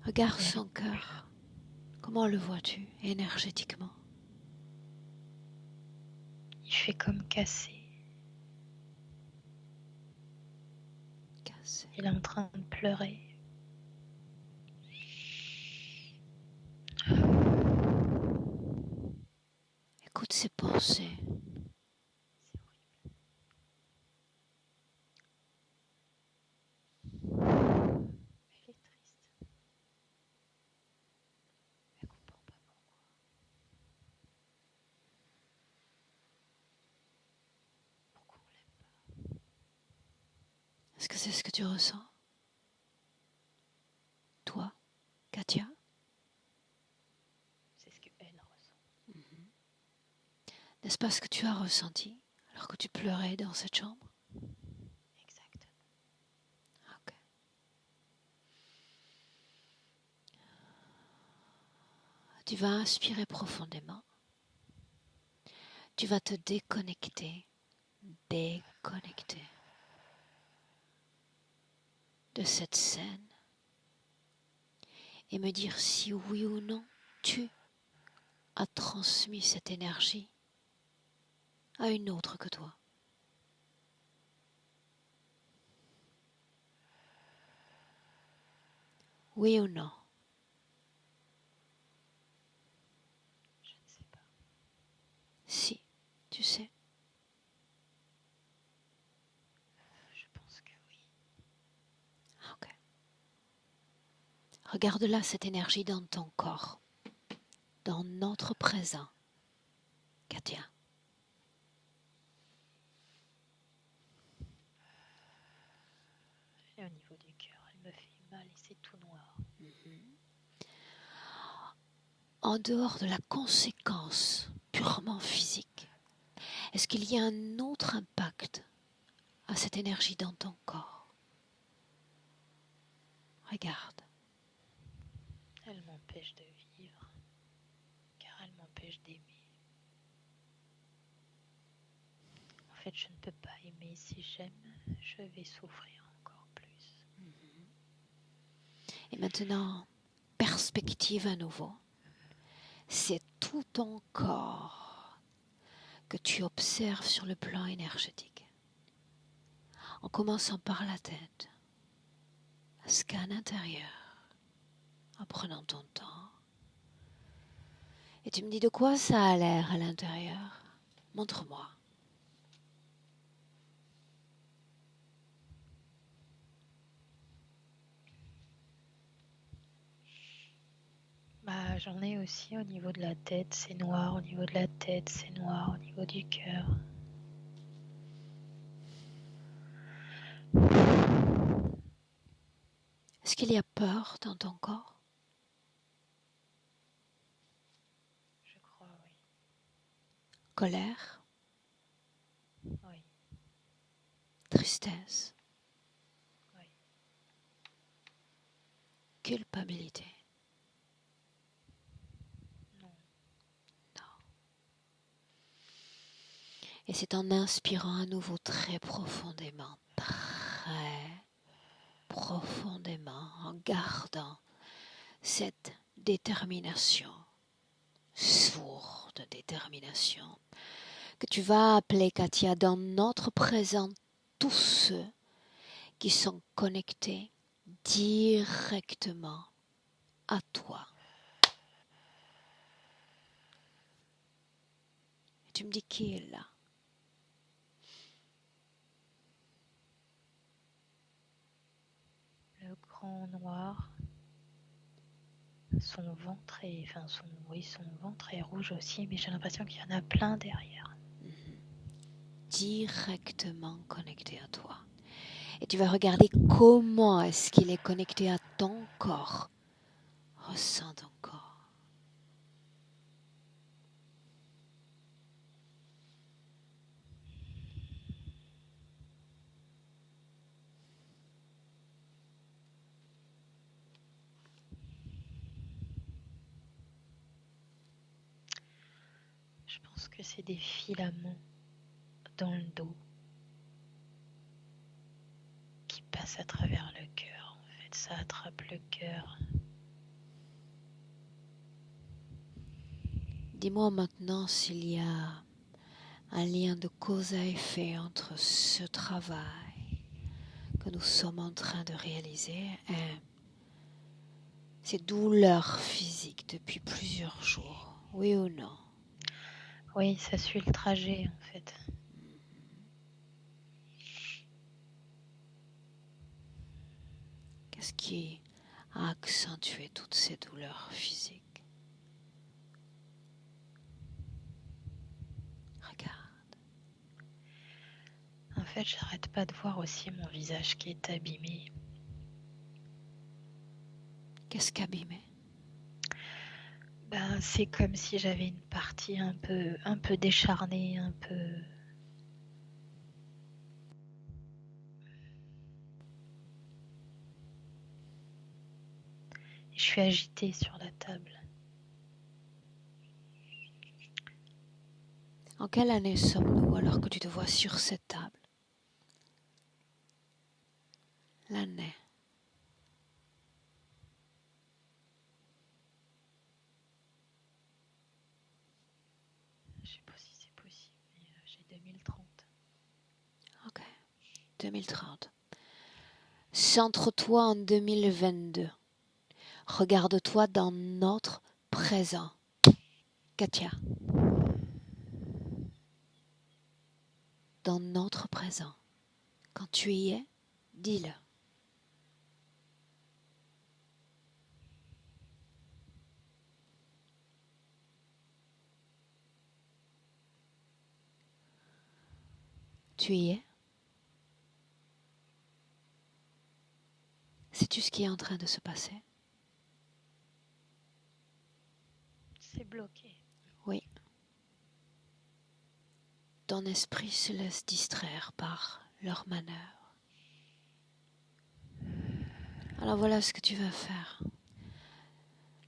Regarde son cœur. Comment le vois-tu énergétiquement? Il fait comme cassé. Il est en train de pleurer. Écoute ses pensées. Elle est triste. Elle comprend pas pourquoi. Pourquoi on l'aime pas? Est-ce que c'est ce que tu ressens? Toi, Katia? C'est ce qu'elle ressent. N'est-ce pas ce que tu as ressenti alors que tu pleurais dans cette chambre? Exactement. Ok. Tu vas inspirer profondément. Tu vas te déconnecter de cette scène et me dire si oui ou non tu as transmis cette énergie à une autre que toi. Oui ou non? Je ne sais pas. Si, tu sais. Je pense que oui. Ok. Regarde là cette énergie dans ton corps, dans notre présent, Katia. Et au niveau du cœur, elle me fait mal et c'est tout noir. En dehors de la conséquence purement physique, est-ce qu'il y a un autre impact à cette énergie dans ton corps? Regarde. Elle m'empêche de vivre, car elle m'empêche d'aimer. En fait, je ne peux pas aimer. Si j'aime, je vais souffrir encore plus. Et maintenant, perspective à nouveau. C'est tout ton corps que tu observes sur le plan énergétique. En commençant par la tête, un scan intérieur, en prenant ton temps. Et tu me dis de quoi ça a l'air à l'intérieur? Montre-moi. J'en ai aussi au niveau de la tête, c'est noir. Au niveau de la tête, c'est noir. Au niveau du cœur. Est-ce qu'il y a peur dans ton corps? Je crois, oui. Colère? Oui. Tristesse? Oui. Culpabilité? Non. Et c'est en inspirant à nouveau très profondément, en gardant cette détermination, sourde détermination, que tu vas appeler, Katia, dans notre présent, tous ceux qui sont connectés directement à toi. Et tu me dis qui est là? Le grand noir, son ventre est rouge aussi, mais j'ai l'impression qu'il y en a plein derrière. Directement connecté à toi. Et tu vas regarder comment est-ce qu'il est connecté à ton corps. Ressens ton corps. Je pense que c'est des filaments dans le dos qui passent à travers le cœur. En fait, ça attrape le cœur. Dis-moi maintenant s'il y a un lien de cause à effet entre ce travail que nous sommes en train de réaliser et ces douleurs physiques depuis plusieurs jours, oui ou non? Oui, ça suit le trajet en fait. Qu'est-ce qui a accentué toutes ces douleurs physiques? Regarde. En fait, j'arrête pas de voir aussi mon visage qui est abîmé. Qu'est-ce qu'abîmé? Ben, c'est comme si j'avais une partie un peu décharnée, un peu... Je suis agitée sur la table. En quelle année sommes-nous alors que tu te vois sur cette table? L'année. Je sais pas si c'est possible, mais j'ai 2030. Ok. 2030. Centre-toi en 2022. Regarde-toi dans notre présent. Katia. Dans notre présent. Quand tu y es, dis-le. Tu y es? Sais-tu ce qui est en train de se passer? C'est bloqué. Oui. Ton esprit se laisse distraire par leur manœuvre. Alors voilà ce que tu vas faire.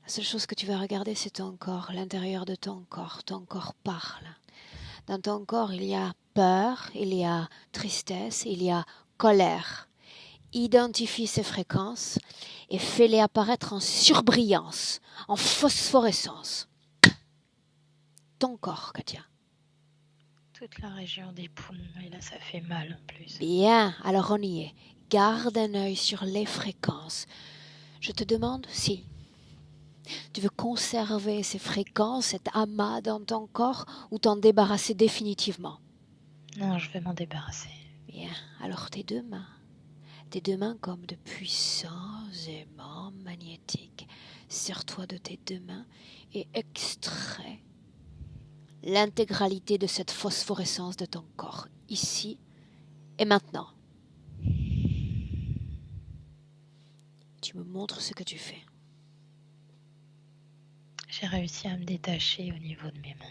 La seule chose que tu vas regarder, c'est ton corps, l'intérieur de ton corps. Ton corps parle. Dans ton corps, il y a peur, il y a tristesse, il y a colère. Identifie ces fréquences et fais-les apparaître en surbrillance, en phosphorescence. Ton corps, Katia. Toute la région des poumons, et là ça fait mal en plus. Bien, alors on y est. Garde un œil sur les fréquences. Je te demande si tu veux conserver ces fréquences, cet amas dans ton corps, ou t'en débarrasser définitivement. Non, je vais m'en débarrasser. Bien, alors tes deux mains comme de puissants aimants magnétiques. Serre-toi de tes deux mains et extrais l'intégralité de cette phosphorescence de ton corps, ici et maintenant. Tu me montres ce que tu fais. J'ai réussi à me détacher au niveau de mes mains.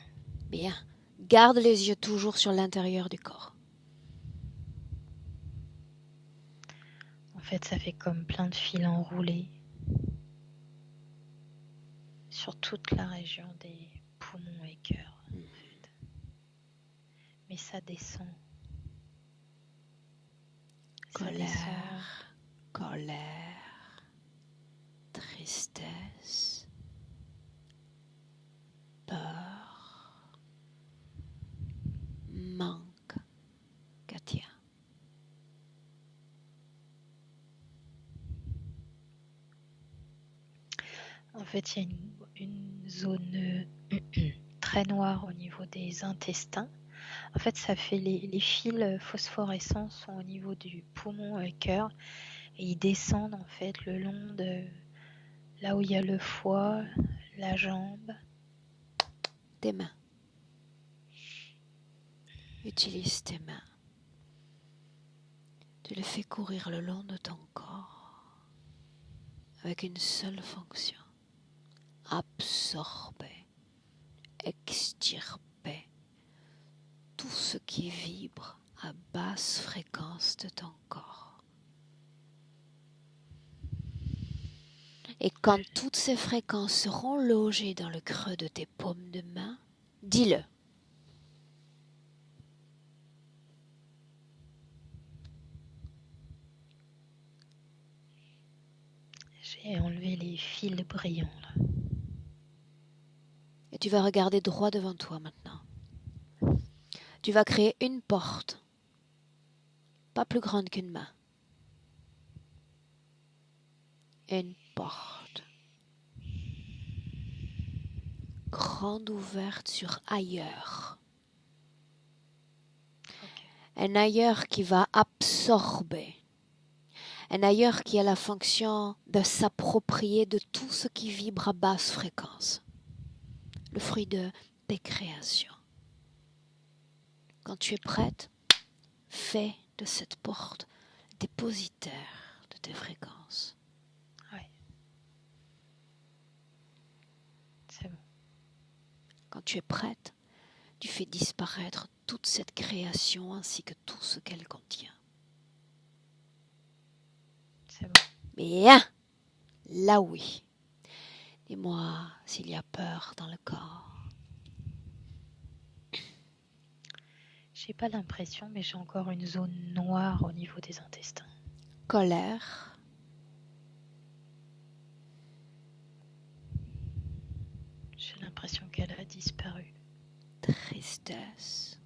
Bien, garde les yeux toujours sur l'intérieur du corps. En fait, ça fait comme plein de fils enroulés sur toute la région des poumons et cœur. En fait. Mais ça descend. Colère, colère, tristesse, peur, manque, Katia. En fait, il y a une zone très noire au niveau des intestins. En fait, ça fait les fils phosphorescents sont au niveau du poumon et cœur et ils descendent en fait le long de là où il y a le foie, la jambe. Tes mains. Utilise tes mains. Tu les fais courir le long de ton corps avec une seule fonction. absorber, extirper tout ce qui vibre à basse fréquence de ton corps. Et quand toutes ces fréquences seront logées dans le creux de tes paumes de main, dis-le. J'ai enlevé les fils brillants là. Et tu vas regarder droit devant toi maintenant. Tu vas créer une porte, pas plus grande qu'une main. Une porte, grande ouverte sur ailleurs. Un ailleurs qui va absorber. Un ailleurs qui a la fonction de s'approprier de tout ce qui vibre à basse fréquence. Le fruit de tes créations. Quand tu es prête, fais de cette porte dépositaire de tes fréquences. Oui. C'est bon. Quand tu es prête, tu fais disparaître toute cette création ainsi que tout ce qu'elle contient. C'est bon. Bien, là oui. Dis-moi s'il y a peur dans le corps. J'ai pas l'impression, mais j'ai encore une zone noire au niveau des intestins. Colère. J'ai l'impression qu'elle a disparu. Tristesse.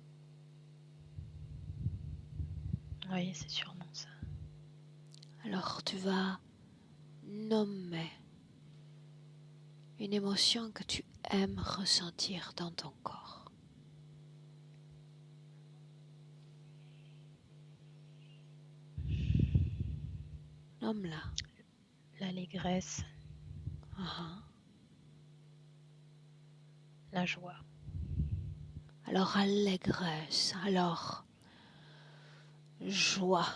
Oui, c'est sûrement ça. Alors tu vas nommer une émotion que tu aimes ressentir dans ton corps. Nomme-la. L'allégresse. La joie. Alors allégresse, alors joie.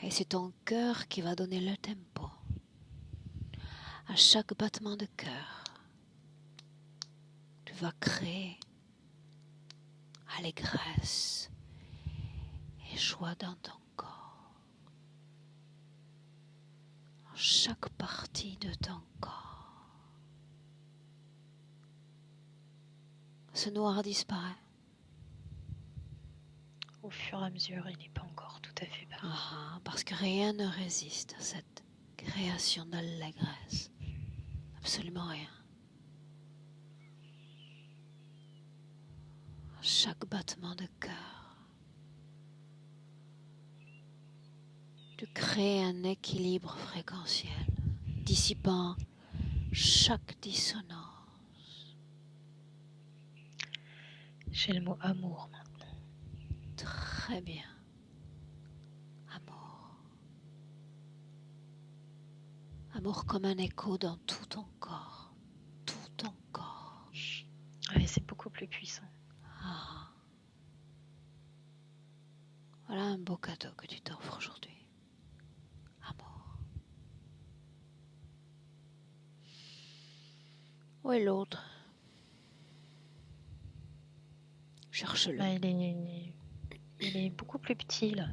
Et c'est ton cœur qui va donner le tempo. À chaque battement de cœur, tu vas créer allégresse et joie dans ton corps. Dans chaque partie de ton corps. Ce noir disparaît. Au fur et à mesure, il n'est pas encore tout à fait parti. Parce que rien ne résiste à cette création d'allégresse. Absolument rien. À chaque battement de cœur, tu crées un équilibre fréquentiel, dissipant chaque dissonance. J'ai le mot amour maintenant. Très bien. Amour. Amour comme un écho dans tout ton corps. Tout ton corps. Oui, c'est beaucoup plus puissant. Voilà un beau cadeau que tu t'offres aujourd'hui. Amour. Où est l'autre? Cherche-le. Il est beaucoup plus petit là.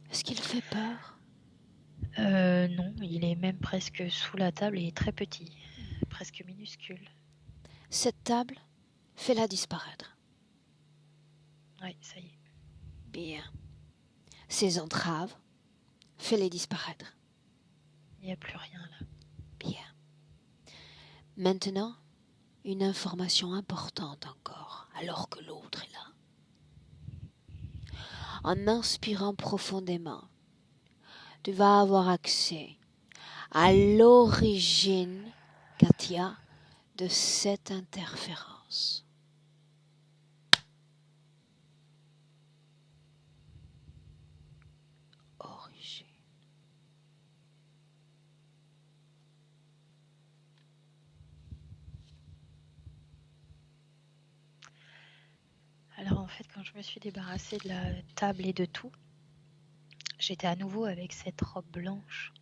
Est-ce qu'il fait peur? Non, il est même presque sous la table et très petit, presque minuscule. Cette table, fais-la disparaître. Oui, ça y est. Bien. Ces entraves, fais-les disparaître. Il n'y a plus rien là. Bien. Maintenant, une information importante encore, alors que l'autre est là. En inspirant profondément, tu vas avoir accès à l'origine, Katia, de cette interférence. Origine. Alors en fait, quand je me suis débarrassée de la table et de tout, j'étais à nouveau avec cette robe blanche.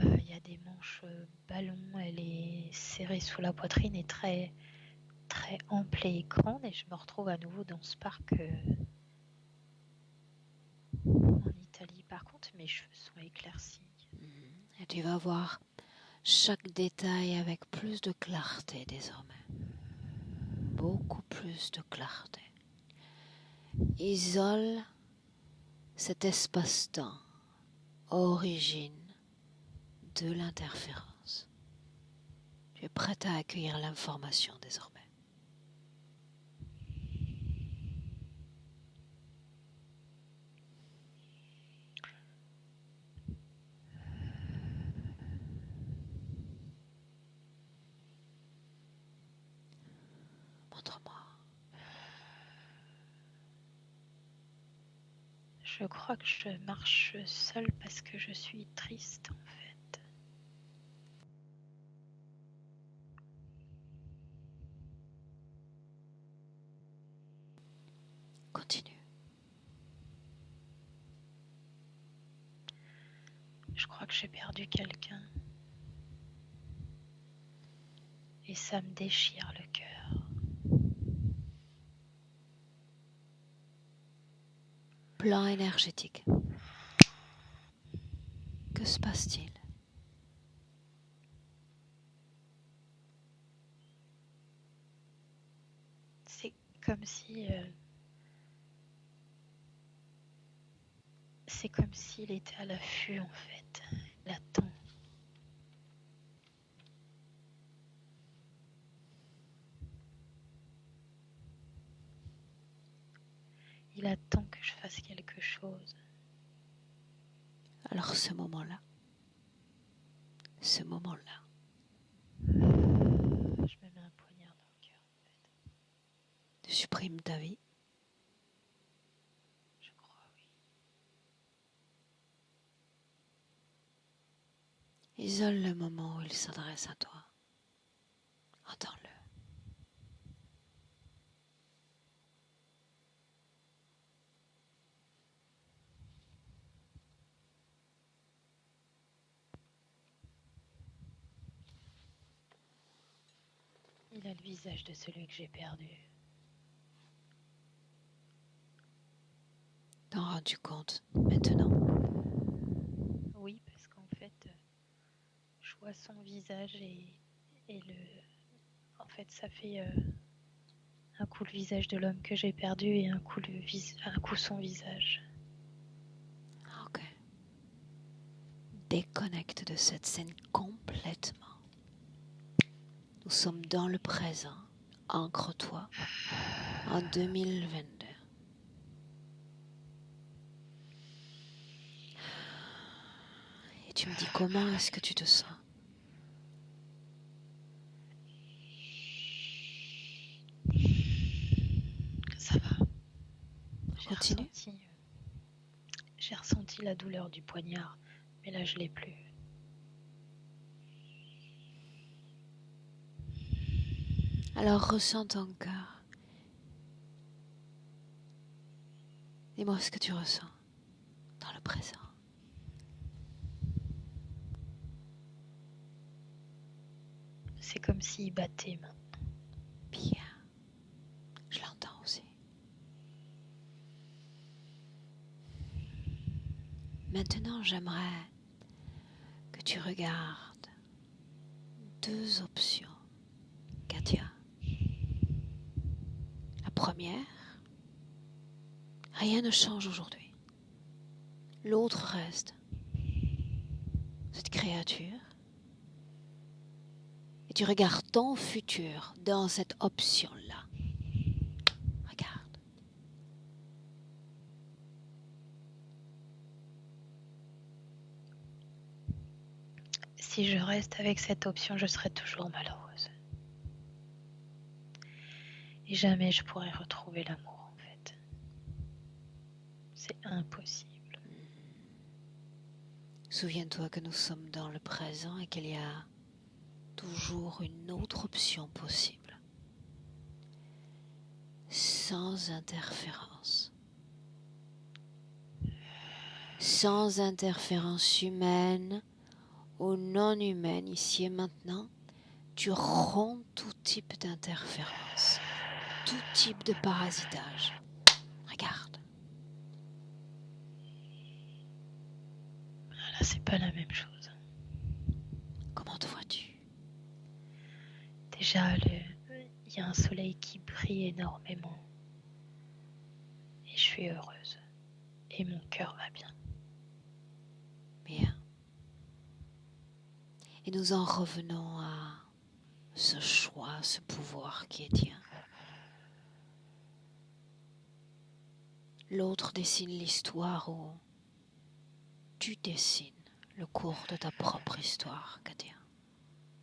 Il y a a des manches ballon, elle est serrée sous la poitrine et très, très ample et grande. Et je me retrouve à nouveau dans ce parc en Italie. Par contre, mes cheveux sont éclaircis. Et tu vas voir chaque détail avec plus de clarté désormais. Beaucoup plus de clarté. Isole cet espace-temps, origine de l'interférence. Tu es prête à accueillir l'information désormais. Montre-moi. Je crois que je marche seule parce que je suis triste en fait. Continue. Je crois que j'ai perdu quelqu'un. Et ça me déchire le cœur. Plan énergétique. Que se passe-t-il? C'est comme si... c'est comme s'il était à l'affût en fait. Il attend. Il attend que je fasse quelque chose. Alors ce moment-là, je me mets un poignard dans le cœur en fait. tu supprimes ta vie. Je crois, oui. Isole le moment où il s'adresse à toi. Entends-le. Il a le visage de celui que j'ai perdu. T'en rends-tu compte maintenant? Oui, parce qu'en fait, je vois son visage et en fait, ça fait un coup le visage de l'homme que j'ai perdu et un coup son visage. Ok. Déconnecte de cette scène complètement. Nous sommes dans le présent. Ancre-toi en 2022. Et tu me dis comment est-ce que tu te sens? Ça va. Continue. J'ai ressenti la douleur du poignard, mais là je l'ai plus. Alors ressens ton cœur. Dis-moi ce que tu ressens dans le présent. C'est comme s'il battait maintenant. Bien. Je l'entends aussi. Maintenant, j'aimerais que tu regardes deux options, Katia. La première, rien ne change aujourd'hui. L'autre reste. Cette créature. Et tu regardes ton futur dans cette option-là. Regarde. Si je reste avec cette option, je serai toujours malheureuse. Et jamais je pourrai retrouver l'amour, en fait. C'est impossible. Souviens-toi que nous sommes dans le présent et qu'il y a toujours une autre option possible. Sans interférence. Sans interférence humaine ou non humaine, ici et maintenant, tu romps tout type d'interférence, tout type de parasitage. Regarde. Là, c'est pas la même chose. Comment te vois-tu? Déjà, il y a un soleil qui brille énormément. Et je suis heureuse. Et mon cœur va bien. Bien. Et nous en revenons à ce choix, ce pouvoir qui est tien. L'autre dessine l'histoire où tu dessines le cours de ta propre histoire, Katia.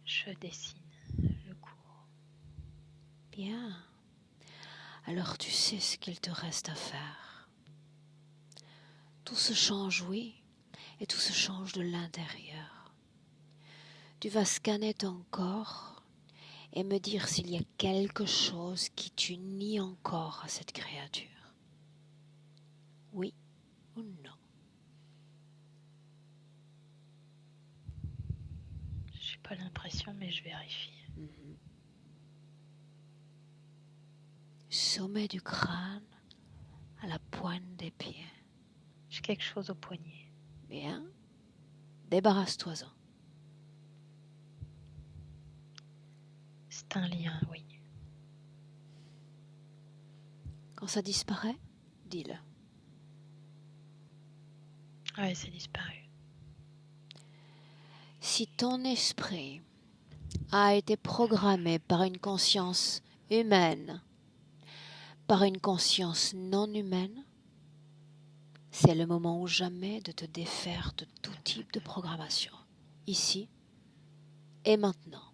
Je dessine le cours. Bien. Alors tu sais ce qu'il te reste à faire. Tout se change, oui, et tout se change de l'intérieur. Tu vas scanner ton corps et me dire s'il y a quelque chose qui t'unit encore à cette créature. Oui ou non? J'ai pas l'impression, mais je vérifie. Sommet du crâne à la pointe des pieds. J'ai quelque chose au poignet. Bien. Débarrasse-toi-en. C'est un lien, oui. Quand ça disparaît, dis-le. Ouais, c'est disparu. Si ton esprit a été programmé par une conscience humaine, par une conscience non humaine, c'est le moment ou jamais de te défaire de tout type de programmation, ici et maintenant.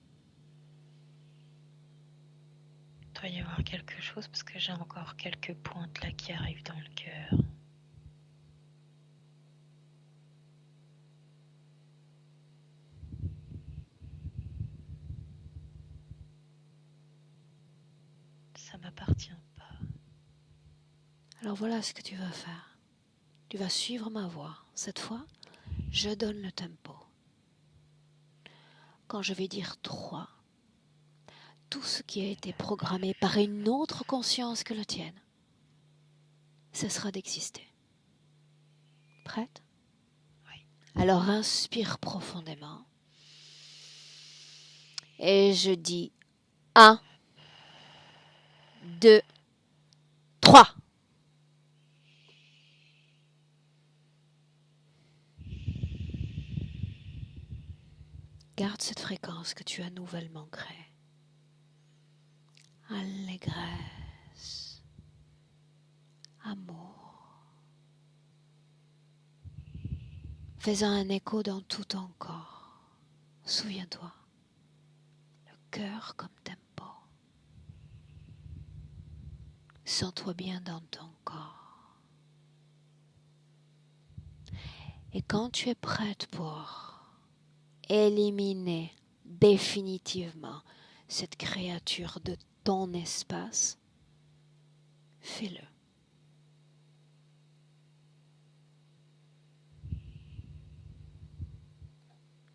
Il doit y avoir quelque chose parce que j'ai encore quelques pointes là qui arrivent dans le cœur. Ça m'appartient pas. Alors voilà ce que tu vas faire. Tu vas suivre ma voie. Cette fois, je donne le tempo. Quand je vais dire 3, tout ce qui a été programmé par une autre conscience que la tienne cessera d'exister. Prête? Oui. Alors inspire profondément. Et je dis 1, 2, 3. Garde cette fréquence que tu as nouvellement créée. Allégresse, amour. Fais-en un écho dans tout ton corps. Souviens-toi, le cœur comme tempo. Sens-toi bien dans ton corps. Et quand tu es prête pour éliminer définitivement cette créature de ton espace, fais-le.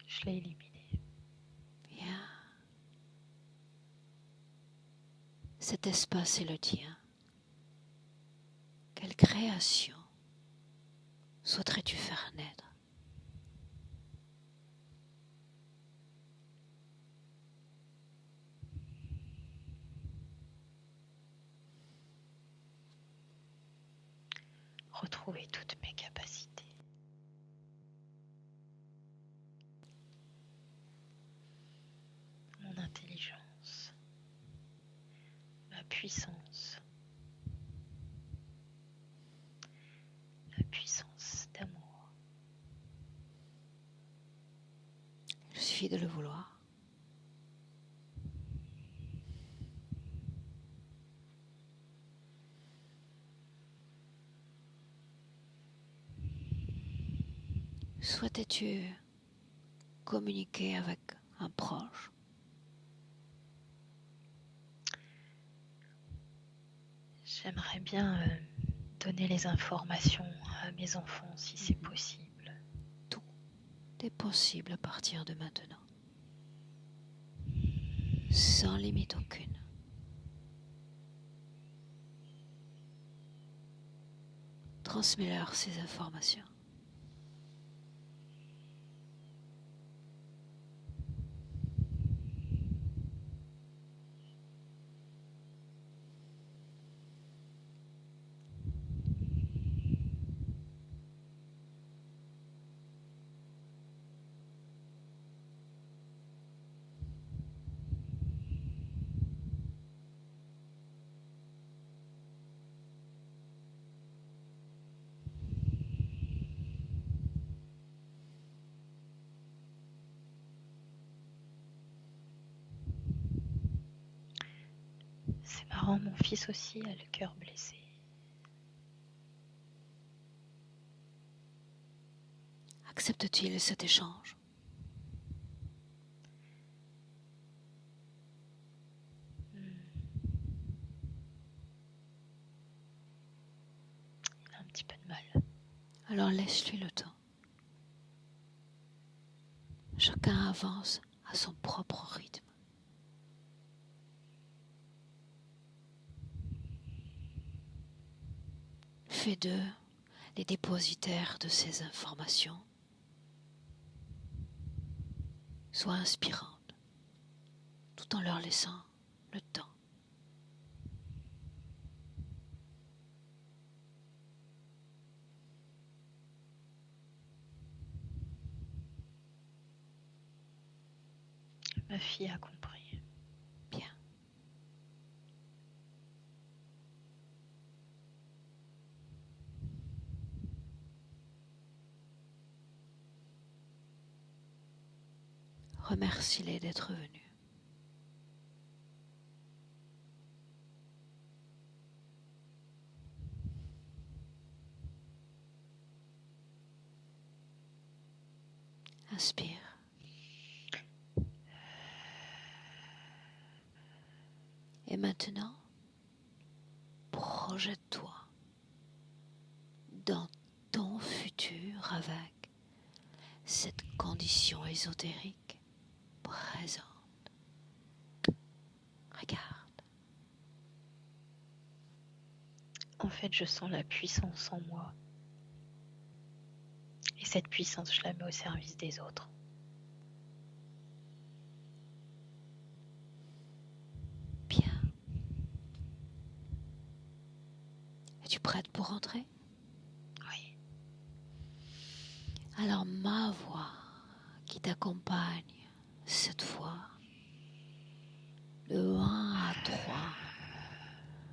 Je l'ai éliminé. Bien. Cet espace est le tien. Quelle création souhaiterais-tu faire naître? Retrouver toutes mes capacités. Mon intelligence. Ma puissance. La puissance d'amour. Il suffit de le vouloir. Souhaitais-tu communiquer avec un proche? J'aimerais bien donner les informations à mes enfants si c'est possible. Tout. est possible à partir de maintenant, sans limite aucune. Transmets-leur ces informations. C'est marrant, mon fils aussi a le cœur blessé. Accepte-t-il cet échange? Il a un petit peu de mal. Alors laisse-lui le temps. Chacun avance à son propre rythme. Fais d'eux les dépositaires de ces informations. Sois inspirante, tout en leur laissant le temps. Ma fille a compris. Bien. Remercie-les d'être venus. Inspire. Et maintenant, projette-toi dans ton futur avec cette condition ésotérique présente. Regarde. En fait, je sens la puissance en moi. Et cette puissance, je la mets au service des autres. Bien. Es-tu prête pour rentrer? Oui. Alors ma voix qui t'accompagne cette fois, de 1 à 3,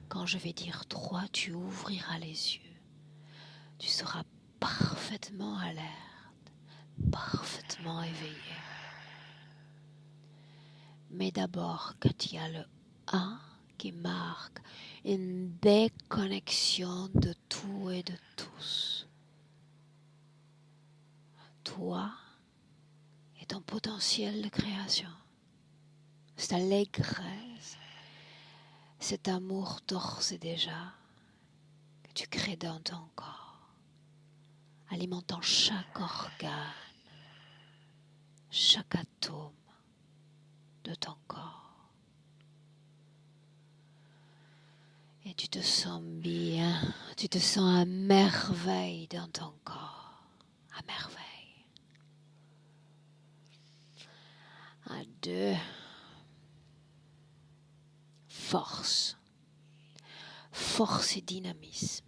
quand je vais dire 3, tu ouvriras les yeux. Tu seras parfaitement alerte, parfaitement éveillé. Mais d'abord, quand il y a le 1 qui marque une déconnexion de tout et de tous, toi et ton potentiel de création, cette allégresse, cet amour d'ores et déjà que tu crées dans ton corps, alimentant chaque organe, chaque atome de ton corps. Et tu te sens bien, tu te sens à merveille dans ton corps, à merveille. 1, 2, force, force et dynamisme.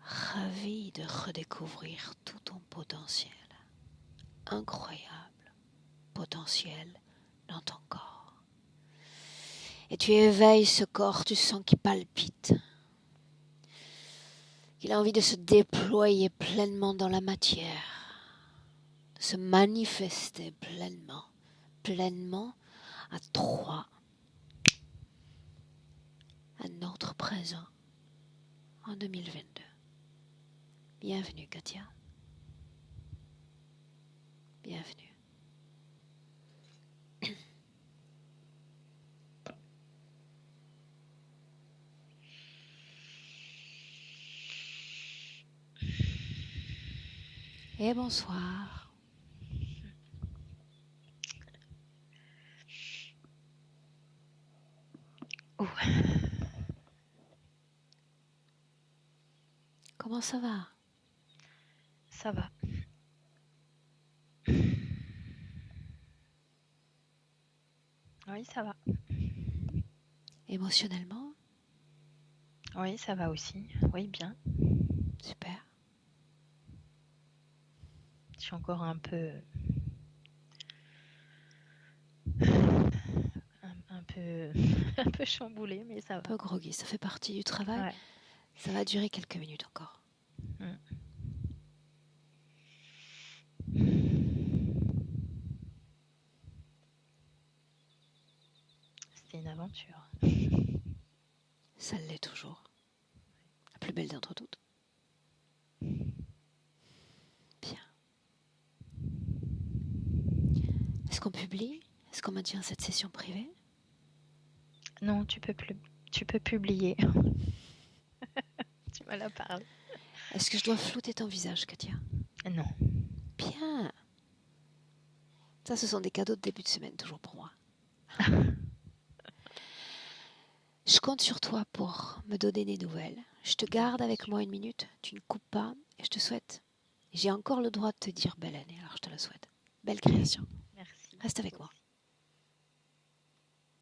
Ravi de redécouvrir tout ton potentiel, incroyable potentiel dans ton corps. Et tu éveilles ce corps, tu sens qu'il palpite, qu'il a envie de se déployer pleinement dans la matière, de se manifester pleinement à 3, à notre présent en 2022. Bienvenue Katia. Bienvenue. Et bonsoir. Oh. Comment ça va? Ça va. Oui, ça va. Émotionnellement? Oui, ça va aussi. Oui, bien. Super. Je suis encore un peu... un peu chamboulée, mais ça va. Un peu groggy, ça fait partie du travail. Ouais. Ça va durer quelques minutes encore. C'était une aventure. Ça l'est toujours. La plus belle d'entre toutes. Bien. Est-ce qu'on publie? Est-ce qu'on maintient cette session privée? Non, tu peux publier. Tu m'en as parlé. Est-ce que je dois flouter ton visage, Katia? Non. Bien. Ça, ce sont des cadeaux de début de semaine, toujours pour moi. Je compte sur toi pour me donner des nouvelles. Je te garde avec moi une minute, tu ne coupes pas, et je te souhaite. J'ai encore le droit de te dire belle année, alors je te la souhaite. Belle création. Merci. Reste avec moi.